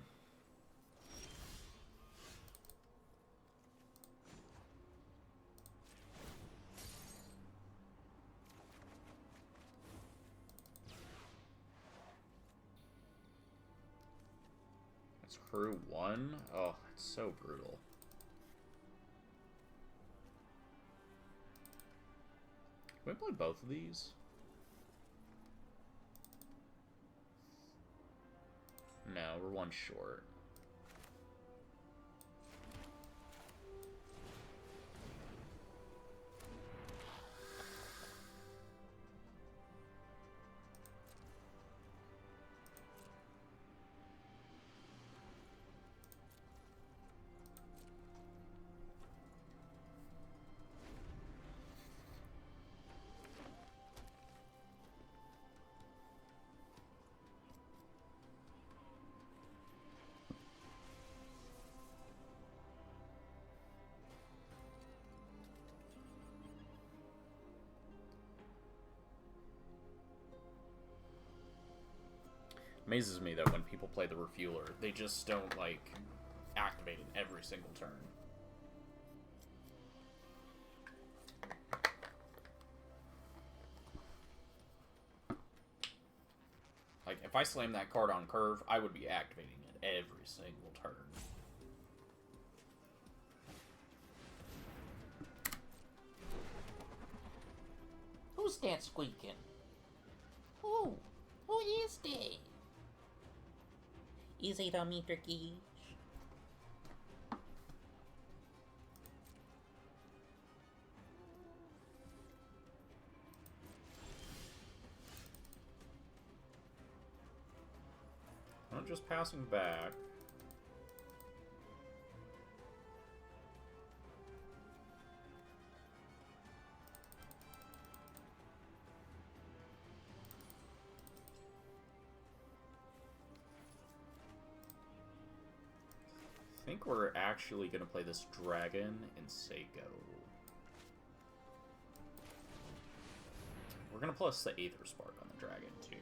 That's crew 1? Oh, that's so brutal. Can we play both of these? No, we're one short. Amazes me that when people play the Refueler, they just don't, like, activate it every single turn. Like, if I slam that card on curve, I would be activating it every single turn. Who's that squeaking? Who is that? Is it a meter gauge? I'm just passing back. I think we're actually going to play this dragon in Seiko. We're going to plus the Aetherspark on the dragon, too.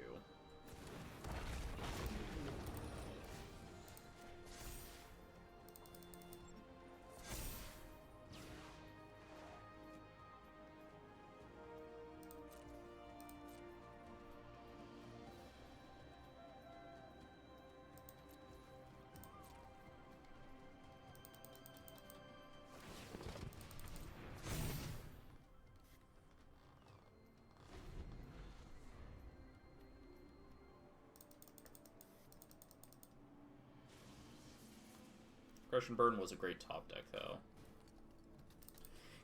Crush and Burn was a great top deck, though.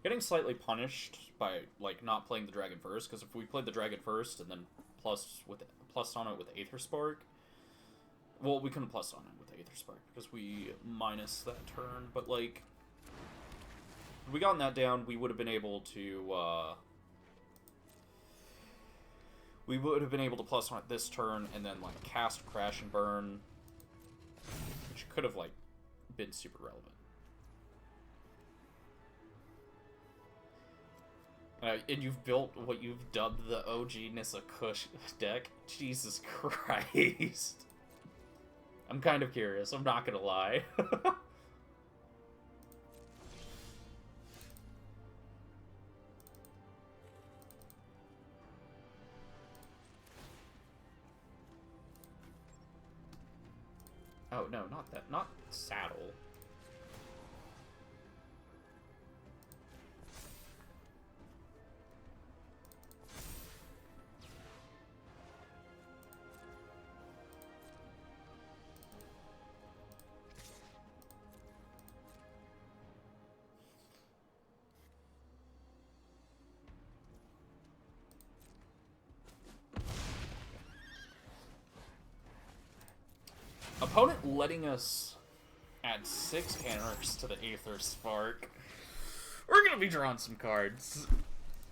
Getting slightly punished by, like, not playing the dragon first, because if we played the dragon first and then plus on it with Aetherspark, well, we couldn't plus on it with Aetherspark because we minus that turn, but, like, if we gotten that down, we would have been able to, plus on it this turn and then, like, cast Crash and Burn, which could have, like, been super relevant. And you've built what you've dubbed the OG Nissa Kush deck? Jesus Christ. I'm kind of curious, I'm not gonna lie. Oh, no, not that. Not saddle. Opponent letting us add 6 counters to the Aetherspark. We're gonna be drawing some cards.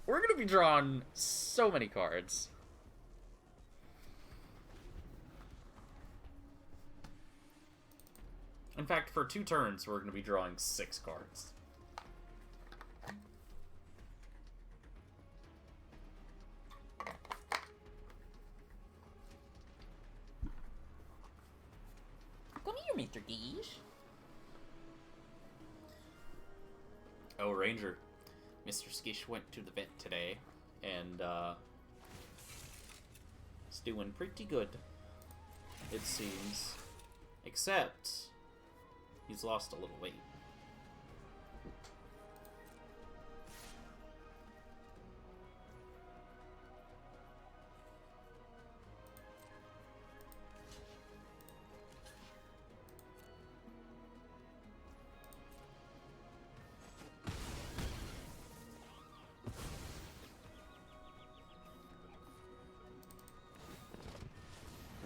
We're gonna be drawing so many cards. In fact, for 2 turns, we're gonna be drawing 6 cards. Come here, Mr. Geesh. Oh, Ranger. Mr. Skish went to the vet today, and, he's doing pretty good, it seems. Except, he's lost a little weight.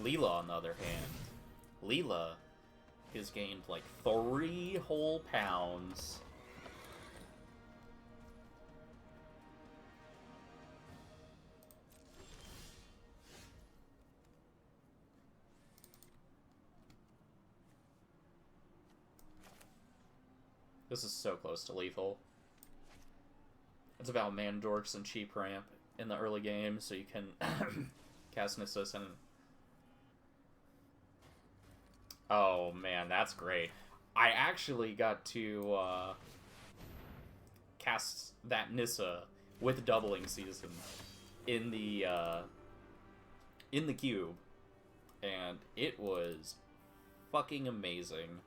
Leela, on the other hand, Leela has gained like 3 whole pounds. This is so close to lethal. It's about Mandorks and cheap ramp in the early game, so you can cast Nissus and... Oh man, that's great. I actually got to cast that Nissa with Doubling Season in the cube, and it was fucking amazing.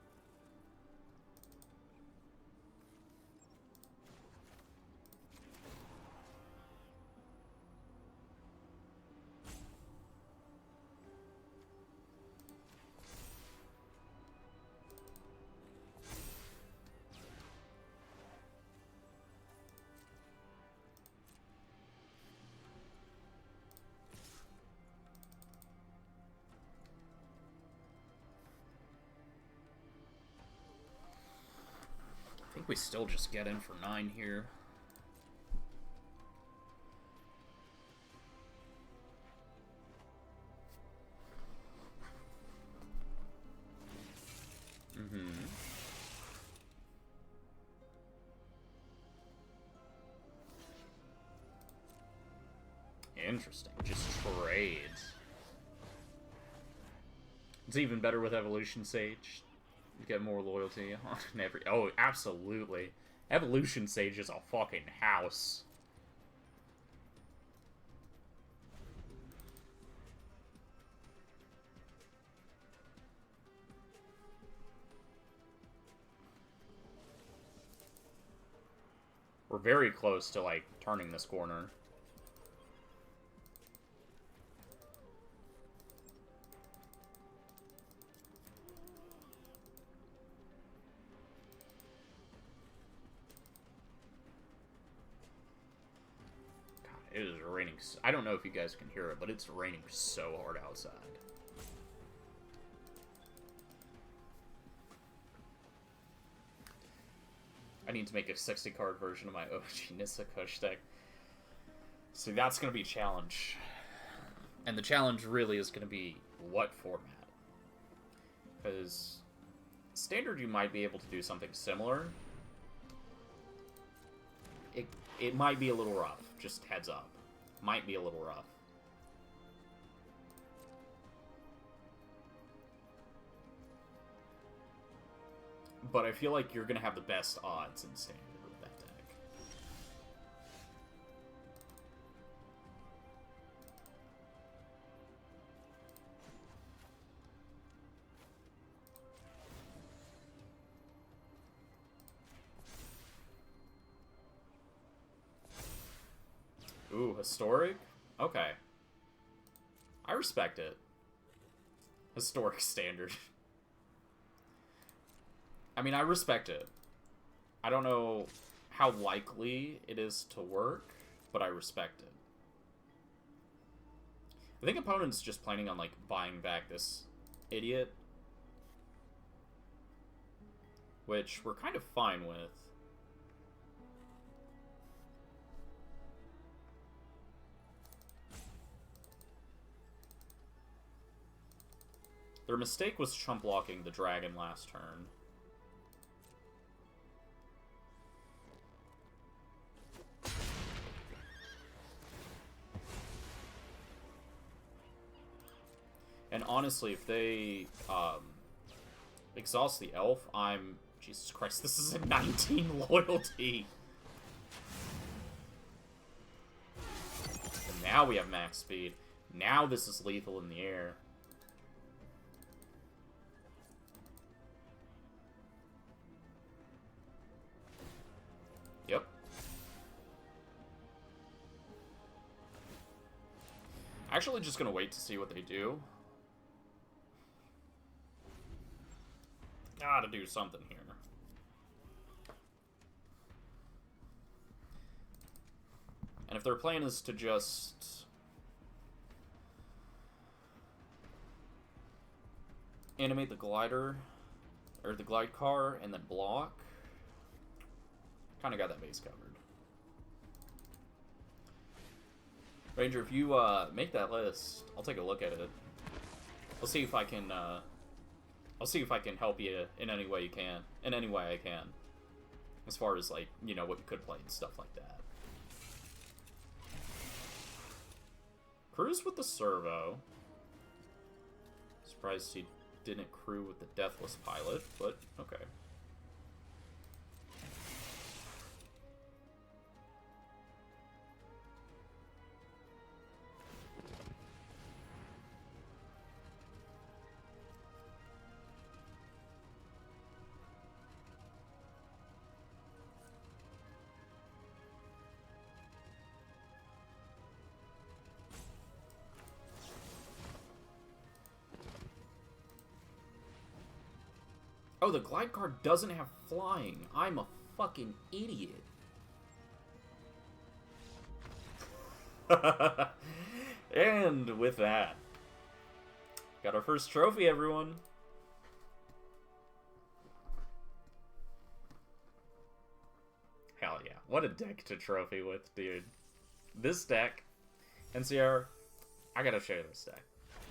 I think we still just get in for 9 here. Interesting. Just trades. It's even better with Evolution Sage. You get more loyalty on every... Oh, absolutely. Evolution Sage is a fucking house. We're very close to, like, turning this corner. It is raining. I don't know if you guys can hear it, but it's raining so hard outside. I need to make a 60-card version of my OG Nissa Kush deck. So that's going to be a challenge. And the challenge really is going to be what format. Because Standard, you might be able to do something similar. It might be a little rough. Just heads up. Might be a little rough. But I feel like you're going to have the best odds in Standard with that deck. Ooh, Historic? Okay. I respect it. Historic Standard. I mean, I respect it. I don't know how likely it is to work, but I respect it. I think opponent's just planning on, like, buying back this idiot which we're kind of fine with. Their mistake was chump blocking the dragon last turn. And honestly, if they exhaust the elf, Jesus Christ, this is a 19 loyalty! And now we have max speed. Now this is lethal in the air. Yep. Actually just gonna wait to see what they do. Gotta do something here. And if their plan is to just animate the glider, or the glide car, and then block, kind of got that base covered. Ranger, if you make that list, I'll take a look at it. I'll see if I can help you in any way I can. As far as, like, you know, what you could play and stuff like that. Cruise with the servo. Surprised he didn't crew with the Deathless Pilot, but okay. Oh, the glide card doesn't have flying. I'm a fucking idiot. And with that, got our first trophy, everyone. Hell yeah. What a deck to trophy with, dude. This deck, NCR, I gotta share this deck.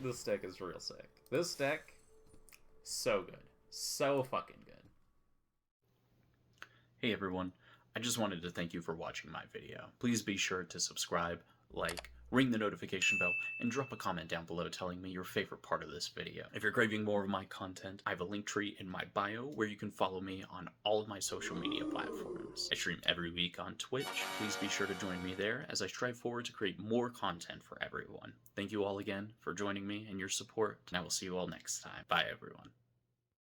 This deck is real sick. This deck, so good. So fucking good. Hey everyone, I just wanted to thank you for watching my video. Please be sure to subscribe, like, ring the notification bell, and drop a comment down below telling me your favorite part of this video. If you're craving more of my content, I have a link tree in my bio where you can follow me on all of my social media platforms. I stream every week on Twitch. Please be sure to join me there as I strive forward to create more content for everyone. Thank you all again for joining me and your support, and I will see you all next time. Bye everyone.